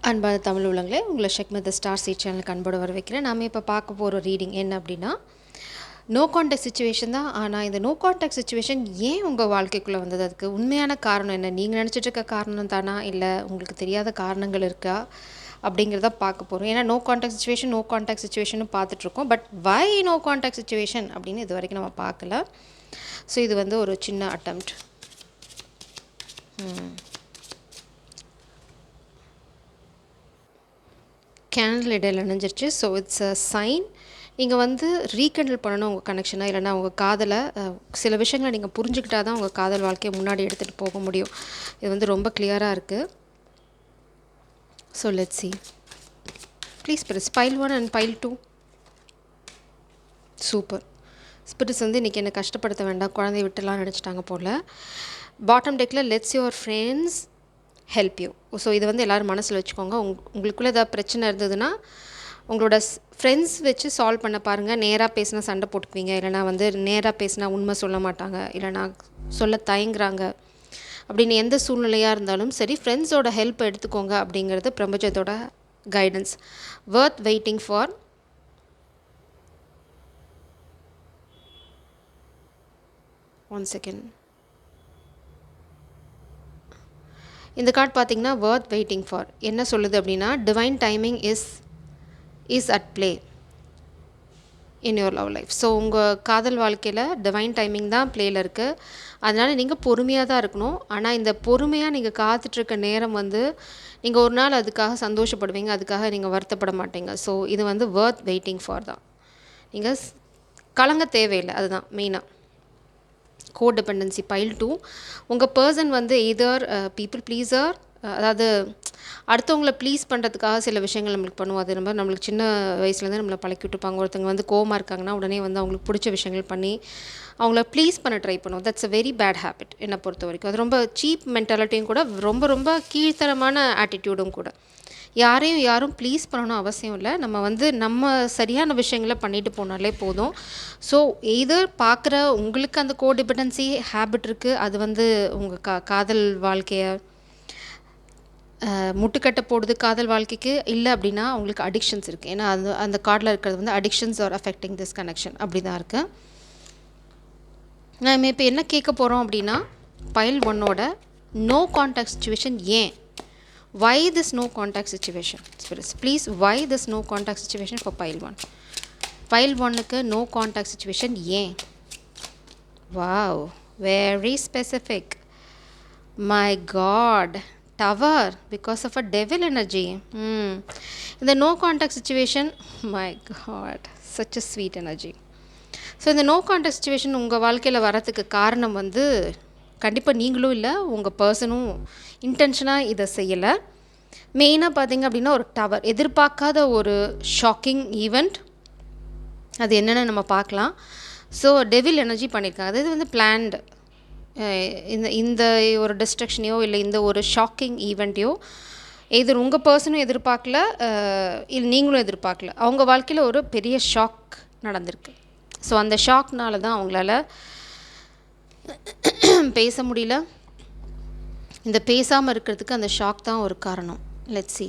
அன்பான தமிழ் உள்ளங்களே, உங்களை ஷெக்மத் ஸ்டார் சீட் சேனலுக்கு அன்போடு வரவேற்கிறேன். நாம் இப்போ பார்க்க போகிற ரீடிங் என்ன அப்படின்னா, நோ கான்டாக்ட் சுச்சுவேஷன் தான். ஆனால் இந்த நோ கான்டாக்ட் சுச்சுவேஷன் ஏன் உங்கள் வாழ்க்கைக்குள்ளே வந்தது, அதுக்கு உண்மையான காரணம் என்ன, நீங்கள் நினச்சிட்டு இருக்க காரணம் தானா, இல்லை உங்களுக்கு தெரியாத காரணங்கள் இருக்கா அப்படிங்கிறத பார்க்க போகிறோம். ஏன்னா நோ கான்டாக்ட் சுச்சுவேஷன் பார்த்துட்ருக்கோம். But why no contact situation அப்படின்னு இது வரைக்கும் நம்ம பார்க்கல. ஸோ இது வந்து ஒரு சின்ன அட்டெம்ப்ட். கேண்டில் இடையில் இணைஞ்சிருச்சு. So it's a sign. நீங்கள் வந்து ரீகண்டில் பண்ணணும் உங்கள் கனெக்ஷனாக, இல்லைனா உங்கள் காதலை சில விஷயங்களை நீங்கள் புரிஞ்சுக்கிட்டா தான் உங்கள் காதல் வாழ்க்கையை முன்னாடி எடுத்துகிட்டு போக முடியும். இது வந்து ரொம்ப கிளியராக இருக்குது. So let's see. Please spirits, pile 1 and pile 2. Super. Spirits வந்து இன்றைக்கி என்னை கஷ்டப்படுத்த வேண்டாம், குழந்தைய விட்டுலாம் நினச்சிட்டாங்க போல். பாட்டம் டெக்கில் lets your friends help you. So இதை வந்து எல்லோரும் மனசில் வச்சுக்கோங்க. உங்களுக்குள்ளே ஏதாவது பிரச்சனை இருந்ததுன்னா உங்களோட ஃப்ரெண்ட்ஸ் வச்சு சால்வ் பண்ண பாருங்கள். நேராக பேசினா சண்டை போட்டுக்குவீங்க, இல்லைனா வந்து நேராக பேசினா உண்மை சொல்ல மாட்டாங்க, இல்லைனா சொல்ல தயங்குறாங்க. அப்படின்னு எந்த சூழ்நிலையாக இருந்தாலும் சரி, ஃப்ரெண்ட்ஸோட ஹெல்ப் எடுத்துக்கோங்க அப்படிங்கிறது பிரபஞ்சத்தோட guidance. Worth waiting for. One second. இந்த கார்டு பார்த்தீங்கன்னா வர்த் வெயிட்டிங் ஃபார் என்ன சொல்லுது அப்படின்னா, divine timing is at play in your love life. So உங்கள் காதல் வாழ்க்கையில் டிவைன் டைமிங் தான் ப்ளேயில் இருக்குது. அதனால் நீங்கள் பொறுமையாக தான் இருக்கணும். ஆனால் இந்த பொறுமையாக நீங்கள் காத்துட்ருக்க நேரம் வந்து நீங்கள் ஒரு நாள் அதுக்காக சந்தோஷப்படுவீங்க, அதுக்காக நீங்கள் வருத்தப்பட மாட்டீங்க. ஸோ இது வந்து வர்த் வெயிட்டிங் ஃபார் தான். நீங்கள் கலங்க தேவையில்லை, அதுதான் மெயினாக. கோடிபெண்டன்சி பைல் 2. உங்கள் பர்சன் வந்து எதர் பீப்புள் ப்ளீஸர், அதாவது அடுத்தவங்கள ப்ளீஸ் பண்ணுறதுக்காக சில விஷயங்கள் நம்மளுக்கு பண்ணுவோம். அது நம்மளுக்கு சின்ன வயசுலேருந்து நம்மளை பழக்கி விட்டுருப்பாங்க. ஒருத்தங்க வந்து கோவமாக இருக்காங்கன்னா உடனே வந்து அவங்களுக்கு பிடிச்ச விஷயங்கள் பண்ணி அவங்கள ப்ளீஸ் பண்ண ட்ரை பண்ணுவோம். That's a very bad habit என்னை பொறுத்த வரைக்கும். அது ரொம்ப சீப் மென்டாலிட்டியும் கூட, ரொம்ப ரொம்ப கீழ்த்தரமான ஆட்டிடியூடும் கூட. யாரும் ப்ளீஸ் பண்ணணும் அவசியம் இல்லை. நம்ம வந்து நம்ம சரியான விஷயங்களை பண்ணிட்டு போனாலே போதும். ஸோ எதர் பார்க்குற உங்களுக்கு அந்த கோடிபெண்டன்சி ஹேபிட் இருக்குது, அது வந்து உங்கள் காதல் வாழ்க்கையை முட்டுக்கட்டை போடுது காதல் வாழ்க்கைக்கு. இல்லை அப்படின்னா அவங்களுக்கு அடிக்ஷன்ஸ் இருக்குது. ஏன்னா அந்த கார்டில் இருக்கிறது வந்து addictions R affecting this connection அப்படி தான் இருக்குது. நம்ம இப்போ என்ன கேட்க போகிறோம் அப்படின்னா, பைல் 1ஓட நோ கான்டாக்ட் சுச்சுவேஷன் ஏன், why this no contact situation, spirits please, why this no contact situation for pile 1. pile 1க்கு no contact situation ஏன். wow, very specific. my god, tower, because of a devil energy. இந்த no contact situation, my god, such a sweet energy. So இந்த no contact situation உங்கள் வாழ்க்கையில் வரத்துக்கு காரணம் வந்து கண்டிப்பாக நீங்களும் இல்லை, உங்கள் பர்சனும் இன்டென்ஷனாக இதை செய்யலை. மெயினாக பார்த்தீங்க அப்படின்னா ஒரு டவர், எதிர்பார்க்காத ஒரு ஷாக்கிங் ஈவெண்ட். அது என்னென்னு நம்ம பார்க்கலாம். ஸோ டெவில் எனர்ஜி பண்ணியிருக்காங்க. அது வந்து பிளான்டு. இந்த ஒரு டிஸ்ட்ரக்ஷனையோ இல்லை இந்த ஒரு ஷாக்கிங் ஈவெண்ட்டையோ எதிர் உங்கள் பர்சனும் எதிர்பார்க்கல, இல்லை நீங்களும் எதிர்பார்க்கல. அவங்க வாழ்க்கையில் ஒரு பெரிய ஷாக் நடந்திருக்கு. ஸோ அந்த ஷாக்னால தான் அவங்களால பேச முடியல. இந்த பேசாமல் இருக்கிறதுக்கு அந்த ஷாக் தான் ஒரு காரணம். Let's see,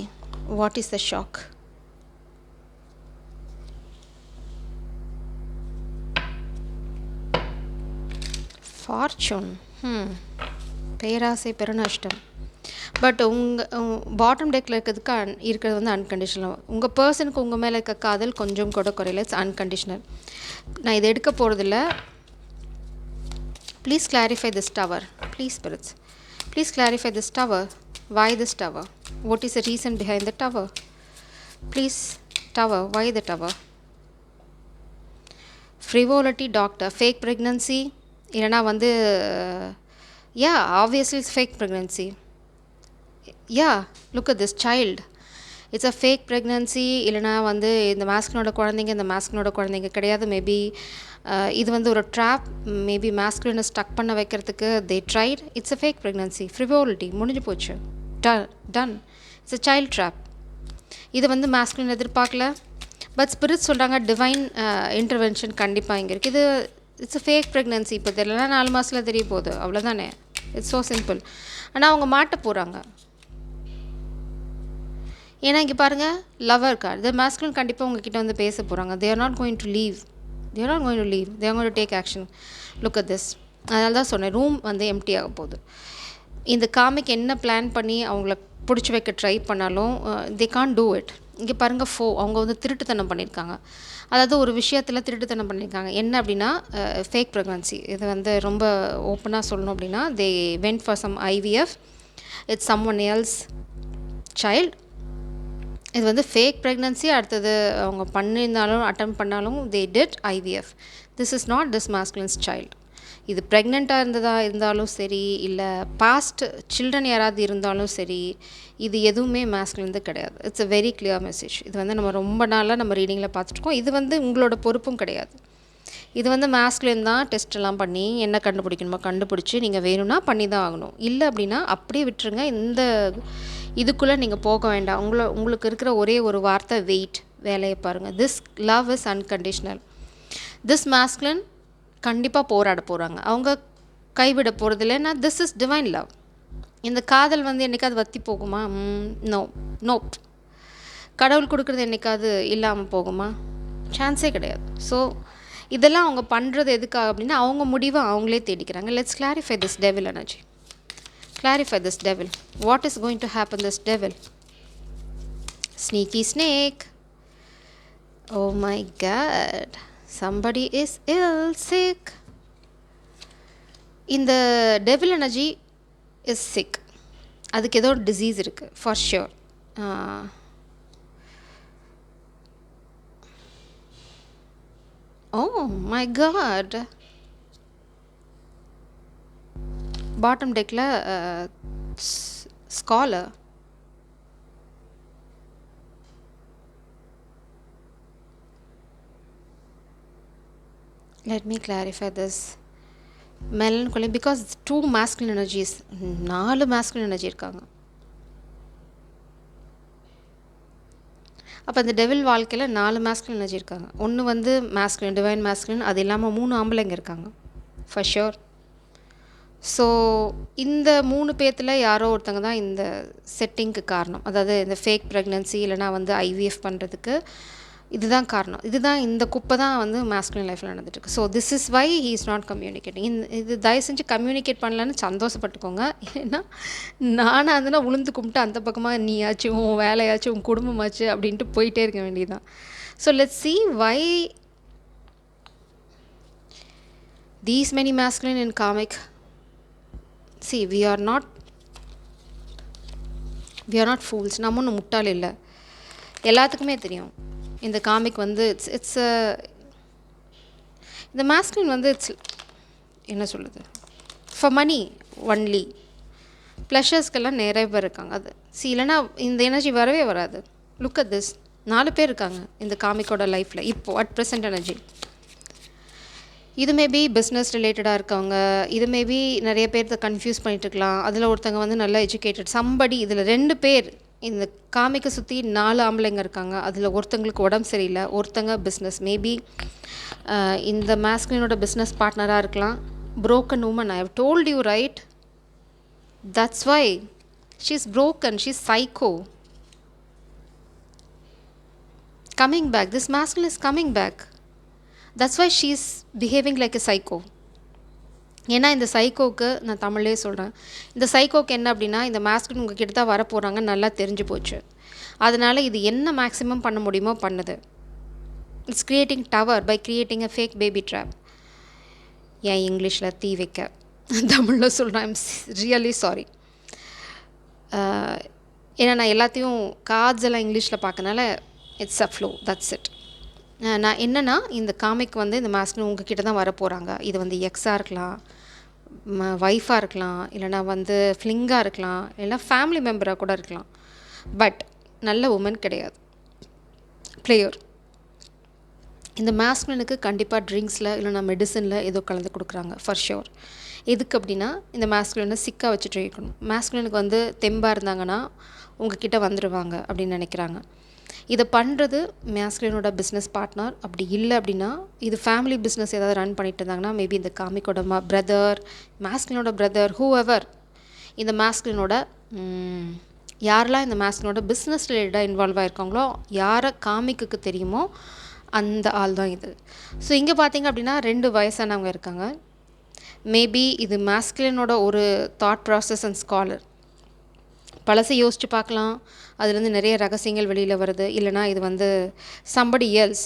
what is the shock? Fortune. பேராசை பெருநஷ்டம். பட் உங்கள் பாட்டம் டெக்கில் இருக்கிறது வந்து அன்கண்டிஷனல். உங்கள் பர்சனுக்கு உங்கள் மேலே இருக்க காதல் கொஞ்சம் கூட குறையில. It's unconditional. நான் இதை எடுக்க போகிறதில்ல. Please clarify this tower. Please spirits, please clarify this tower. Why this tower? What is the reason behind the tower? Please, tower, why the tower? Frivolity, doctor, fake pregnancy. இல்லைனா வந்து obviously it's fake pregnancy. Look at this child. It's a fake pregnancy. இல்லைனா வந்து இந்த மாஸ்கினோட குழந்தைங்க இந்த மாஸ்கினோட குழந்தைங்க கிடையாது. Maybe இது வந்து ஒரு ட்ராப். மேபி மாஸ்குலினை ஸ்டக் பண்ண வைக்கிறதுக்கு they tried. It's a fake pregnancy. Frivolity முடிஞ்சு போச்சு. Done. It's a child trap. இது வந்து மாஸ்குலின் எதிர்பார்க்கல. பட் ஸ்பிரிட் சொல்கிறாங்க டிவைன் இன்டர்வென்ஷன் கண்டிப்பாக இங்கே இருக்குது. இது இட்ஸ் அ ஃபேக் ப்ரெக்னன்சி. இப்போ தெரியலனா 4 மாதத்தில் தெரிய போகுது, அவ்வளோதானே. It's so simple. ஆனால் அவங்க மாட்ட போகிறாங்க. ஏன்னா இங்கே பாருங்கள் லவர் கார்டு. த மேஸ்குலின் கண்டிப்பாக உங்ககிட்ட வந்து பேச போகிறாங்க. They are not going to leave. They are not going to leave. They are going to take action. Look at this. அதனால தான் சொன்னேன், ரூம் வந்து எம்டி ஆக போகுது. இந்த காமிக் என்ன பிளான் பண்ணி அவங்கள பிடிச்சி வைக்க ட்ரை பண்ணாலும் தே கான் டூ இட். இங்கே பாருங்கள் அவங்க வந்து திருட்டுத்தனம் பண்ணியிருக்காங்க. அதாவது ஒரு விஷயத்தில் திருட்டுத்தனம் பண்ணியிருக்காங்க. என்ன அப்படின்னா ஃபேக் ப்ரெக்னன்சி. இது வந்து ரொம்ப ஓப்பனாக சொல்லணும் அப்படின்னா they went for some IVF. It's someone else child. இது வந்து ஃபேக் ப்ரெக்னன்சி. அடுத்தது அவங்க பண்ணியிருந்தாலும் அட்டம் பண்ணாலும் they did IVF. This is not this மாஸ்குலின்ஸ் சைல்டு. இது ப்ரெக்னெண்ட்டாக இருந்தாலும் சரி, இல்லை பாஸ்ட் சில்ட்ரன் யாராவது இருந்தாலும் சரி, இது எதுவுமே மாஸ்குலின்து கிடையாது. It's a very clear message. இது வந்து நம்ம ரொம்ப நாளாக நம்ம ரீடிங்கில் பார்த்துட்ருக்கோம். இது வந்து உங்களோட பொறுப்பும் கிடையாது. இது வந்து மாஸ்குலின் தான் டெஸ்ட்டெல்லாம் பண்ணி என்ன கண்டுபிடிக்கணுமோ கண்டுபிடிச்சி நீங்கள் வேணும்னா பண்ணி தான் ஆகணும். இல்லை அப்படின்னா அப்படியே விட்டுருங்க. இந்த இதுக்குள்ளே நீங்கள் போக வேண்டாம். உங்களுக்கு இருக்கிற ஒரே ஒரு வார்த்தை வெயிட். வேலையை பாருங்கள். This love is unconditional. This masculine கண்டிப்பாக போராட போகிறாங்க. அவங்க கைவிட போகிறது இல்லைன்னா திஸ் இஸ் டிவைன் லவ். இந்த காதல் வந்து என்றைக்காவது வற்றி போகுமா? நோப். கடவுள் கொடுக்குறது என்றைக்காவது இல்லாமல் போகுமா? சான்ஸே கிடையாது. ஸோ இதெல்லாம் அவங்க பண்ணுறது எதுக்காக அப்படின்னா அவங்க முடிவை அவங்களே தேடிக்கிறாங்க. Let's clarify this devil energy. Clarify this devil. What is going to happen this devil? Sneaky snake. Oh my God. Somebody is ill, sick. இந்த devil energy is sick. அதுக்கு ஏதோ ஒரு disease இருக்குது for sure. Oh my God. Bottom டெக்கில் scholar. Let me clarify this. Melancholy because 2 masculine energies. 4 masculine energy இருக்காங்க. அப்போ அந்த devil வாழ்க்கையில் 4 masculine energy இருக்காங்க. ஒன்று வந்து masculine, divine masculine. அது இல்லாமல் 3 ஆம்பளைங்க இருக்காங்க for sure. ஸோ இந்த 3 பேர்த்தில் யாரோ ஒருத்தங்க தான் இந்த செட்டிங்க்கு காரணம். அதாவது இந்த ஃபேக் ப்ரெக்னன்சி இல்லைனா வந்து ஐவிஎஃப் பண்ணுறதுக்கு இதுதான் காரணம். இதுதான் இந்த குப்பை தான் வந்து மாஸ்குலின் லைஃப்பில் நடந்துட்டுருக்கு. So this is why he is not communicating. இது தயவு செஞ்சு கம்யூனிகேட் பண்ணலன்னு சந்தோஷப்பட்டுக்கோங்க. ஏன்னா நானாக இருந்தேன்னா உளுந்து கும்பிட்டு அந்த பக்கமாக நீயாச்சும் உன் வேலையாச்சும் உன் குடும்பமாச்சு அப்படின்ட்டு போயிட்டே இருக்க வேண்டியதுதான். So let's see why these many masculine in karmic. See, we are not fools. நம்ம ஒன்றும் முட்டாள் இல்லை. எல்லாத்துக்குமே தெரியும் இந்த காமிக் வந்து இட்ஸ் இந்த மாஸ்குலின் வந்து இட்ஸ் என்ன சொல்லுது ஃபார் மணி ஒன்லி. ப்ளஷர்ஸ்க்கெல்லாம் நிறைய பேர் இருக்காங்க. அது இல்லைனா இந்த எனர்ஜி வரவே வராது. Look at this. 4 பேர் இருக்காங்க இந்த காமிக்கோட லைஃப்பில் இப்போது அட் ப்ரெசென்ட் எனர்ஜி. இது மேபி பிஸ்னஸ் ரிலேட்டடாக இருக்கவங்க, இது மேபி நிறைய பேர் கன்ஃபியூஸ் பண்ணிட்டுருக்கலாம். அதில் ஒருத்தங்க வந்து நல்லா எஜுகேட்டட் சம்படி. இதில் 2 பேர் இந்த காமிக்கை சுற்றி 4 ஆம்பளைங்க இருக்காங்க. அதில் ஒருத்தங்களுக்கு உடம்பு சரியில்லை, ஒருத்தங்க பிஸ்னஸ். மேபி இந்த மாஸ்குலினோட பிஸ்னஸ் பார்ட்னராக இருக்கலாம். broken woman. I have told you, right? That's why she's broken. She's psycho. Coming back. This masculine is coming back. That's why she's behaving like a psycho. ஏன்னா இந்த சைக்கோவுக்கு நான் தமிழ்லேயே சொல்கிறேன். இந்த சைக்கோவுக்கு என்ன அப்படின்னா இந்த மாஸ்குலின் உங்கள் கிட்ட தான் வரப்போகிறாங்க நல்லா தெரிஞ்சு போச்சு. அதனால் இது என்ன மேக்ஸிமம் பண்ண முடியுமோ பண்ணுது. It's creating tower by creating a fake baby trap. ஏன் இங்கிலீஷில் தீ வைக்க தமிழில் சொல்கிறேன். I'm really sorry. ஏன்னா நான் எல்லாத்தையும் கார்ட்ஸ் எல்லாம் இங்கிலீஷில் பார்க்கனால it's a flow. That's it. நான் என்னென்னா இந்த காமிக் வந்து இந்த மாஸ்குலின் உங்ககிட்ட தான் வரப்போகிறாங்க. இது வந்து எக்ஸாக இருக்கலாம், ஒய்ஃபாக இருக்கலாம், இல்லைனா வந்து ஃப்ளிங்காக இருக்கலாம், இல்லைனா ஃபேமிலி மெம்பராக கூட இருக்கலாம். பட் நல்ல உமன் கிடையாது, பிளேயர். இந்த மாஸ்குலினுக்கு கண்டிப்பாக ட்ரிங்க்ஸில் இல்லைனா மெடிசனில் ஏதோ கலந்து கொடுக்குறாங்க ஃபார் ஷுர். எதுக்கு அப்படின்னா இந்த மாஸ்குலினை சிக்காக வச்சுட்டு இருக்கணும். மாஸ்குலினுக்கு வந்து தெம்பாக இருந்தாங்கன்னா உங்ககிட்ட வந்துடுவாங்க அப்படின்னு நினைக்கிறாங்க. இதை பண்ணுறது மாஸ்குலினோட பிஸ்னஸ் பார்ட்னர். அப்படி இல்லை அப்படின்னா இது ஃபேமிலி பிஸ்னஸ் ஏதாவது ரன் பண்ணிட்டு இருந்தாங்கன்னா மேபி இந்த காமிக்கோட பிரதர், மாஸ்குலினோட பிரதர், ஹூஎவர் இந்த மாஸ்குலினோட யாரெல்லாம் இந்த மாஸ்கினோட பிஸ்னஸ் ரிலேட்டடாக இன்வால்வ் ஆகிருக்காங்களோ, யாரை காமிக்கு தெரியுமோ அந்த ஆள் தான் இது. ஸோ இங்கே பார்த்தீங்க அப்படின்னா 2 வயசானவங்க இருக்காங்க. மேபி இது மாஸ்குலினோட ஒரு தாட் ப்ராசஸ் அண்ட் ஸ்காலர். பழசை யோசித்து பார்க்கலாம், அதுலேருந்து நிறைய ரகசியங்கள் வெளியில் வருது. இல்லைனா இது வந்து சம்படி எல்ஸ்,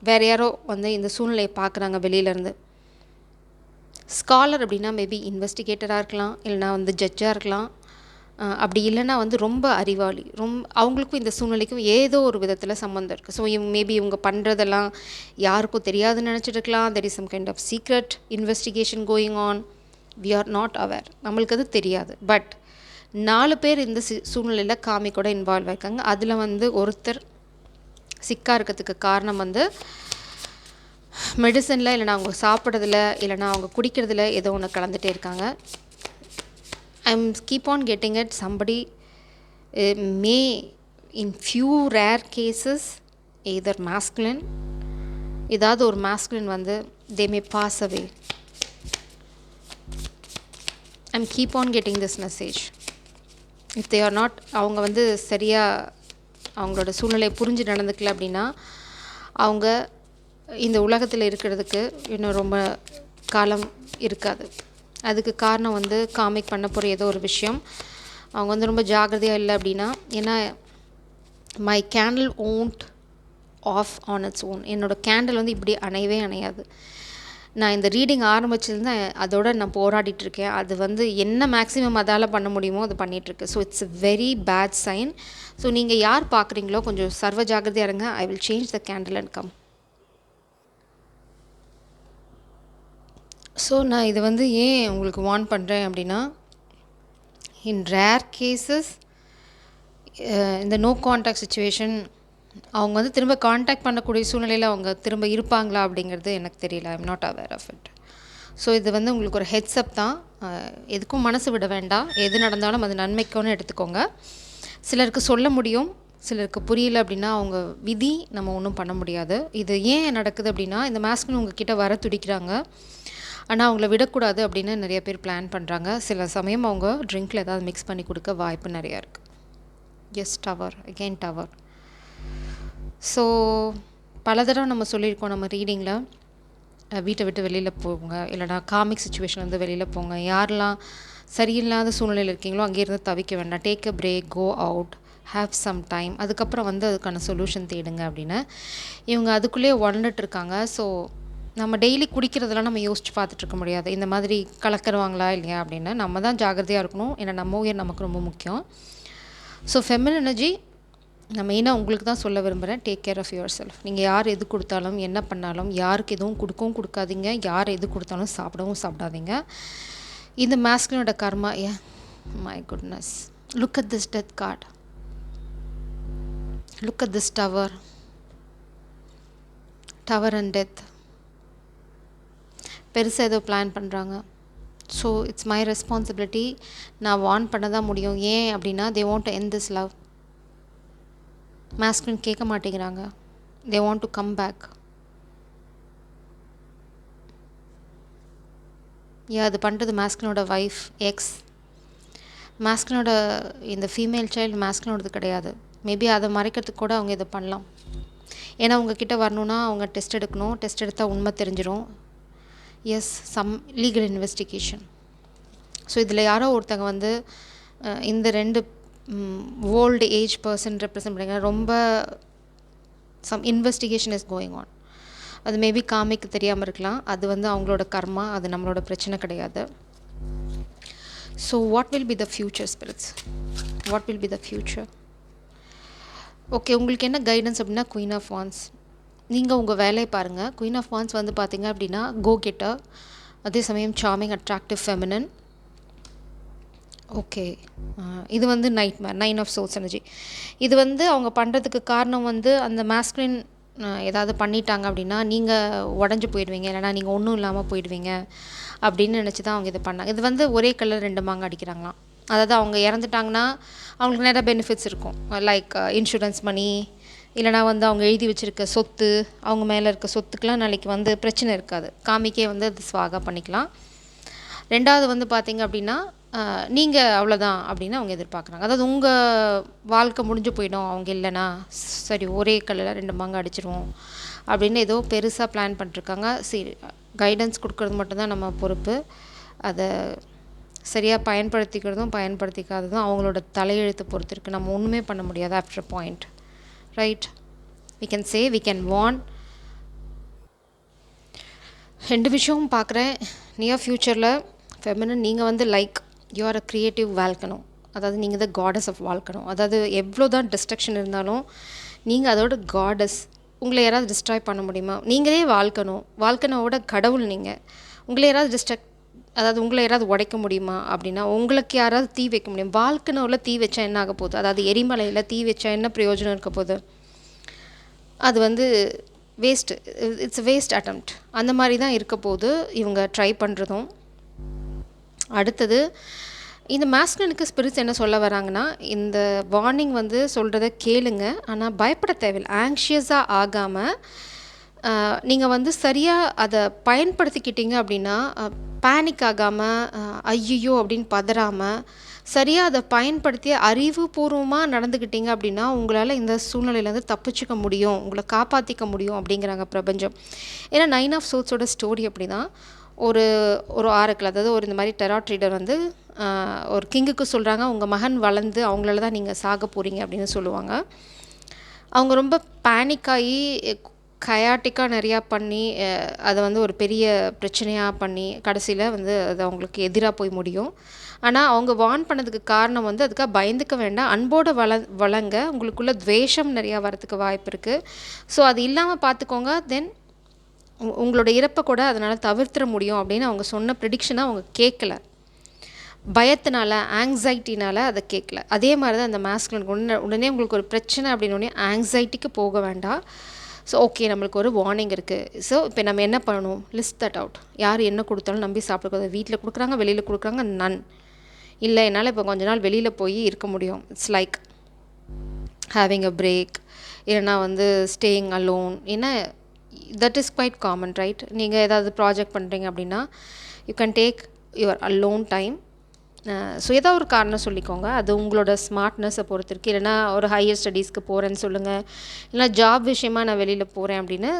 வேறு யாரோ வந்து இந்த சூழ்நிலையை பார்க்குறாங்க வெளியிலேருந்து. ஸ்காலர் அப்படின்னா மேபி இன்வெஸ்டிகேட்டராக இருக்கலாம், இல்லைனா வந்து ஜட்ஜாக இருக்கலாம். அப்படி இல்லைனா வந்து ரொம்ப அறிவாளி, அவங்களுக்கும் இந்த சூழ்நிலைக்கும் ஏதோ ஒரு விதத்தில் சம்மந்தம் இருக்குது. ஸோ மேபி இவங்க பண்ணுறதெல்லாம் யாருக்கும் தெரியாதுன்னு நினச்சிட்டு இருக்கலாம். There is some kind of secret investigation going on, we are not aware, நம்மளுக்கு அது தெரியாது. பட் 4 பேர் இந்த சூழ்நிலையில் காமிக்கோட இன்வால்வ் ஆகிருக்காங்க. அதில் வந்து ஒருத்தர் சிக்காக இருக்கிறதுக்கு காரணம் வந்து மெடிசனில், இல்லைனா அவங்க சாப்பிட்றதுல, இல்லைனா அவங்க குடிக்கிறதுல ஏதோ ஒன்று கலந்துகிட்டே இருக்காங்க. I'm keep on getting it, somebody may in few rare cases either masculine, ஏதாவது ஒரு masculine வந்து they may pass away. I'm keep on getting this message. If they are not, அவங்க வந்து சரியாக அவங்களோட சூழ்நிலையை புரிஞ்சு நடந்துக்கல அப்படின்னா அவங்க இந்த உலகத்தில் இருக்கிறதுக்கு இன்னும் ரொம்ப காலம் இருக்காது. அதுக்கு காரணம் வந்து காமிக் பண்ண போகிற ஏதோ ஒரு விஷயம். அவங்க வந்து ரொம்ப ஜாக்கிரதையாக இல்லை அப்படின்னா, ஏன்னா my candle won't off on it's own, என்னோடய கேண்டில் வந்து இப்படி அணையவே அணையாது. நான் இந்த ரீடிங் ஆரம்பிச்சிருந்து அதோட நான் போராடிட்டுருக்கேன். அது வந்து என்ன மேக்ஸிமம் அதால் பண்ண முடியுமோ அது பண்ணிகிட்ருக்கு. So it's a very bad sign. So நீங்கள் யார் பார்க்குறீங்களோ கொஞ்சம் சர்வ ஜாக்கிரதையாக இருங்க. I will change the candle and come. So நான் இது வந்து ஏன் உங்களுக்கு வார்ன் பண்ணுறேன் அப்படின்னா, இன் ரேர் கேசஸ் இந்த நோ கான்டாக்ட் சுச்சுவேஷன் அவங்க வந்து திரும்ப கான்டாக்ட் பண்ணக்கூடிய சூழ்நிலையில் அவங்க திரும்ப இருப்பாங்களா அப்படிங்கிறது எனக்கு தெரியல. I am not aware of it. So இது வந்து உங்களுக்கு ஒரு ஹெட்ஸ்அப் தான். எதுக்கும் மனசு விட வேண்டாம். எது நடந்தாலும் அது நன்மைக்குன்னு எடுத்துக்கோங்க. சிலருக்கு சொல்ல முடியும், சிலருக்கு புரியல அப்படின்னா அவங்க விதி, நம்ம ஒன்றும் பண்ண முடியாது. இது ஏன் நடக்குது அப்படின்னா, இந்த மாஸ்கின் உங்ககிட்ட வர துடிக்கிறாங்க, ஆனால் அவங்கள விடக்கூடாது அப்படின்னு நிறைய பேர் பிளான் பண்ணுறாங்க. சில சமயம் அவங்க ட்ரிங்க்கில் ஏதாவது மிக்ஸ் பண்ணி கொடுக்க வாய்ப்பு நிறையா இருக்குது. Yes, tower again tower. So பல தடவை நம்ம சொல்லியிருக்கோம் நம்ம ரீடிங்கில், வீட்டை விட்டு வெளியில் போங்க, இல்லைனா காமிக் சுச்சுவேஷன் வந்து வெளியில் போங்க. யாரெல்லாம் சரியில்லாத சூழ்நிலையில் இருக்கீங்களோ அங்கேருந்து தவிக்க வேண்டாம். Take a break, go out, have some time, அதுக்கப்புறம் வந்து அதுக்கான சொல்யூஷன் தேடுங்க அப்படின்னு. இவங்க அதுக்குள்ளேயே உடந்துட்டு இருக்காங்க. ஸோ நம்ம டெய்லி குடிக்கிறதெல்லாம் நம்ம யோசிச்சு பார்த்துட்ருக்க முடியாது, இந்த மாதிரி கலக்கிறவாங்களா இல்லையா அப்படின்னு. நம்ம தான் ஜாகிரதையாக இருக்கணும், ஏன்னா நம்ம உயிர் நமக்கு ரொம்ப முக்கியம். ஸோ ஃபெமினின் எனர்ஜி நான் மெயினாக உங்களுக்கு தான் சொல்ல விரும்புகிறேன், take care of yourself. நீங்கள் யார் எது கொடுத்தாலும் என்ன பண்ணாலும் யாருக்கு எதுவும் கொடுக்கவும் கொடுக்காதீங்க, யார் எது கொடுத்தாலும் சாப்பிடவும் சாப்பிடாதீங்க. இந்த மாஸ்கினோட கர்மா, my goodness, look at this death card, look at this tower and death. பெருசாக ஏதோ பிளான் பண்ணுறாங்க. ஸோ இட்ஸ் மை ரெஸ்பான்சிபிலிட்டி, நான் வார்ன் பண்ண தான் முடியும். ஏன் அப்படின்னா, they want to end this love. Masculine கேட்க மாட்டேங்கிறாங்க, they want to come back. அது பண்ணுறது மாஸ்குலினோட ஒய்ஃப், எக்ஸ். மாஸ்குலினோட இந்த ஃபீமேல் சைல்டு மாஸ்குலினோடது கிடையாது. மேபி அதை மறைக்கிறதுக்கு கூட அவங்க இதை பண்ணலாம். ஏன்னா உங்ககிட்ட வரணுன்னா அவங்க டெஸ்ட் எடுக்கணும், டெஸ்ட் எடுத்தால் உண்மை தெரிஞ்சிடும். Yes, some legal investigation. So இதில் யாரோ ஒருத்தங்க வந்து இந்த 2 ஓல்டு ஏஜ் பர்சன் ரெப்ரசன்ட் பண்ணுறாங்க. ரொம்ப some investigation is going on. அது மேபி காமிக்கு தெரியாமல் இருக்கலாம், அது வந்து அவங்களோட கர்மா, அது நம்மளோட பிரச்சனை கிடையாது. So what will be the future spirits, what will be the future? Okay, உங்களுக்கு என்ன கைடன்ஸ் அப்படின்னா, குயின் ஆஃப் வான்ஸ். நீங்கள் உங்கள் வேலையை பாருங்கள். குயின் ஆஃப் வான்ஸ் வந்து பார்த்திங்க அப்படின்னா கோ கெட்டர், அதே சமயம் சார்மிங், அட்ராக்டிவ், ஃபெமினன். ஓகே, இது வந்து நைட்மேர், 9 ஆஃப் சோல்ஸ் எனர்ஜி. இது வந்து அவங்க பண்ணுறதுக்கு காரணம் வந்து அந்த மாஸ்குலின் ஏதாவது பண்ணிட்டாங்க அப்படின்னா நீங்கள் உடஞ்சி போயிடுவீங்க, இல்லைனா நீங்கள் ஒன்றும் இல்லாமல் போயிடுவீங்க அப்படின்னு நினச்சி தான் அவங்க இது பண்ணாங்க. இது வந்து ஒரே கலர் 2 மாங்க அடிக்கிறாங்களாம். அதாவது அவங்க இறந்துட்டாங்கன்னா அவங்களுக்கு நிறைய பெனிஃபிட்ஸ் இருக்கும், லைக் இன்சூரன்ஸ் மணி, இல்லைனா வந்து அவங்க எழுதி வச்சுருக்க சொத்து, அவங்க மேலே இருக்க சொத்துக்கெலாம் நாளைக்கு வந்து பிரச்சனை இருக்காது. காமிக்கே வந்து அது ஸ்வாகா பண்ணிக்கலாம். 2வது வந்து பார்த்திங்க அப்படின்னா நீங்கள் அவ்வளோதான் அப்படின்னு அவங்க எதிர்பார்க்குறாங்க. அதாவது உங்கள் வாழ்க்கை முடிஞ்சு போயிடும் அவங்க இல்லைன்னா, சரி ஒரே கல்லில் 2 மாங்காய் அடிச்சிருவோம் அப்படின்னு ஏதோ பெருசாக பிளான் பண்ணிருக்காங்க. சரி, கைடன்ஸ் கொடுக்குறது மட்டும்தான் நம்ம பொறுப்பு. அதை சரியாக பயன்படுத்திக்கிறதும் பயன்படுத்திக்காததும் அவங்களோட தலையெழுத்து பொறுத்து இருக்குது. நம்ம ஒன்றுமே பண்ண முடியாது after point, right? We can say, we can warn. 2 விஷயமும் பார்க்குறேன். நியர் ஃப்யூச்சரில் ஃபெமினின் நீங்கள் வந்து like you are a creative volcano, அதாவது நீங்கள் தான் காடஸ் ஆஃப் வால்கனோ. அதாவது எவ்வளோ தான் டிஸ்ட்ரக்ஷன் இருந்தாலும் நீங்கள் அதோட காடஸ். உங்களை யாராவது டிஸ்ட்ராய் பண்ண முடியுமா? நீங்களே வால்கனோவோட கடவுள் நீங்கள். உங்களை யாராவது அதாவது உங்களை யாராவது உடைக்க முடியுமா? அப்படின்னா உங்களுக்கு யாராவது தீ வைக்க முடியும்? வால்கனோவில் தீ வச்சா என்ன ஆக போகுது? அதாவது எரிமலையில் தீ வச்சா என்ன பிரயோஜனம் இருக்க போகுது? அது வந்து வேஸ்ட்டு. It's waste attempt. அந்த மாதிரி தான் இருக்க போது இவங்க ட்ரை பண்ணுறதும். அடுத்தது, இந்த மாஸ்குலினுக்கு ஸ்பிரிட்ஸ் என்ன சொல்ல வராங்கன்னா, இந்த வார்னிங் வந்து சொல்கிறத கேளுங்க, ஆனால் பயப்பட தேவையில்லை. ஆங்ஷியஸாக ஆகாமல் நீங்கள் வந்து சரியாக அதை பயன்படுத்திக்கிட்டீங்க அப்படின்னா, பேனிக் ஆகாமல் ஐயோ அப்படின்னு பதறாமல் சரியாக அதை பயன்படுத்தி அறிவுபூர்வமாக நடந்துக்கிட்டீங்க அப்படின்னா உங்களால் இந்த சூழ்நிலையிலேருந்து தப்பிச்சுக்க முடியும், உங்களை காப்பாற்றிக்க முடியும் அப்படிங்கிறாங்க பிரபஞ்சம். ஏன்னா 9 ஆஃப் சோட்ஸோட ஸ்டோரி அப்படி தான். ஒரு ஆரக்கிள், அதாவது இந்த மாதிரி டெராட் ரீடர் வந்து ஒரு கிங்குக்கு சொல்கிறாங்க, உங்கள் மகன் வளர்ந்து அவங்களால தான் நீங்கள் சாக போகிறீங்க அப்படின்னு சொல்லுவாங்க. அவங்க ரொம்ப பேனிக்காகி கயாட்டிக்காக நிறையா பண்ணி அதை வந்து ஒரு பெரிய பிரச்சனையாக பண்ணி கடைசியில் வந்து அது அவங்களுக்கு எதிராக போய் முடியும். ஆனால் அவங்க வார்ன் பண்ணதுக்கு காரணம் வந்து அதுக்காக பயந்துக்க வேண்டாம், அன்போடு வளங்க, உங்களுக்குள்ள துவேஷம் நிறையா வரத்துக்கு வாய்ப்பு இருக்குது. ஸோ அது இல்லாமல் பார்த்துக்கோங்க. தென் உங்களோட இறப்பை கூட அதனால் தவிர்த்திட முடியும் அப்படின்னு அவங்க சொன்ன ப்ரிடிக்ஷனை அவங்க கேட்கல. பயத்தினால, ஆங்ஸைட்டினால் அதை கேட்கல. அதே மாதிரி தான் அந்த மாஸ்குலினுக்கு உடனே உங்களுக்கு ஒரு பிரச்சனை அப்படின்னோடனே ஆங்ஸைட்டிக்கு போக வேண்டாம். ஸோ ஓகே, நம்மளுக்கு ஒரு வார்னிங் இருக்குது. ஸோ இப்போ நம்ம என்ன பண்ணணும்? List that out. யார் என்ன கொடுத்தாலும் நம்பி சாப்பிடக்கூடாது. வீட்டில் கொடுக்குறாங்க, வெளியில் கொடுக்குறாங்க, நன். இல்லை, என்னால் இப்போ கொஞ்ச நாள் வெளியில் போய் இருக்க முடியும். It's like having a break, இல்லைனா வந்து ஸ்டேயிங் அலோன். ஏன்னா that is quite common, right? நீங்கள் ஏதாவது ப்ராஜெக்ட் பண்ணுறீங்க அப்படின்னா you can take your alone time. So ஏதாவது ஒரு காரணம் சொல்லிக்கோங்க, அது உங்களோட ஸ்மார்ட்னஸை பொறுத்து இருக்குது. இல்லைனா ஒரு ஹையர் ஸ்டடீஸ்க்கு போகிறேன்னு சொல்லுங்கள், இல்லைனா ஜாப் விஷயமாக நான் வெளியில் போகிறேன் அப்படின்னு.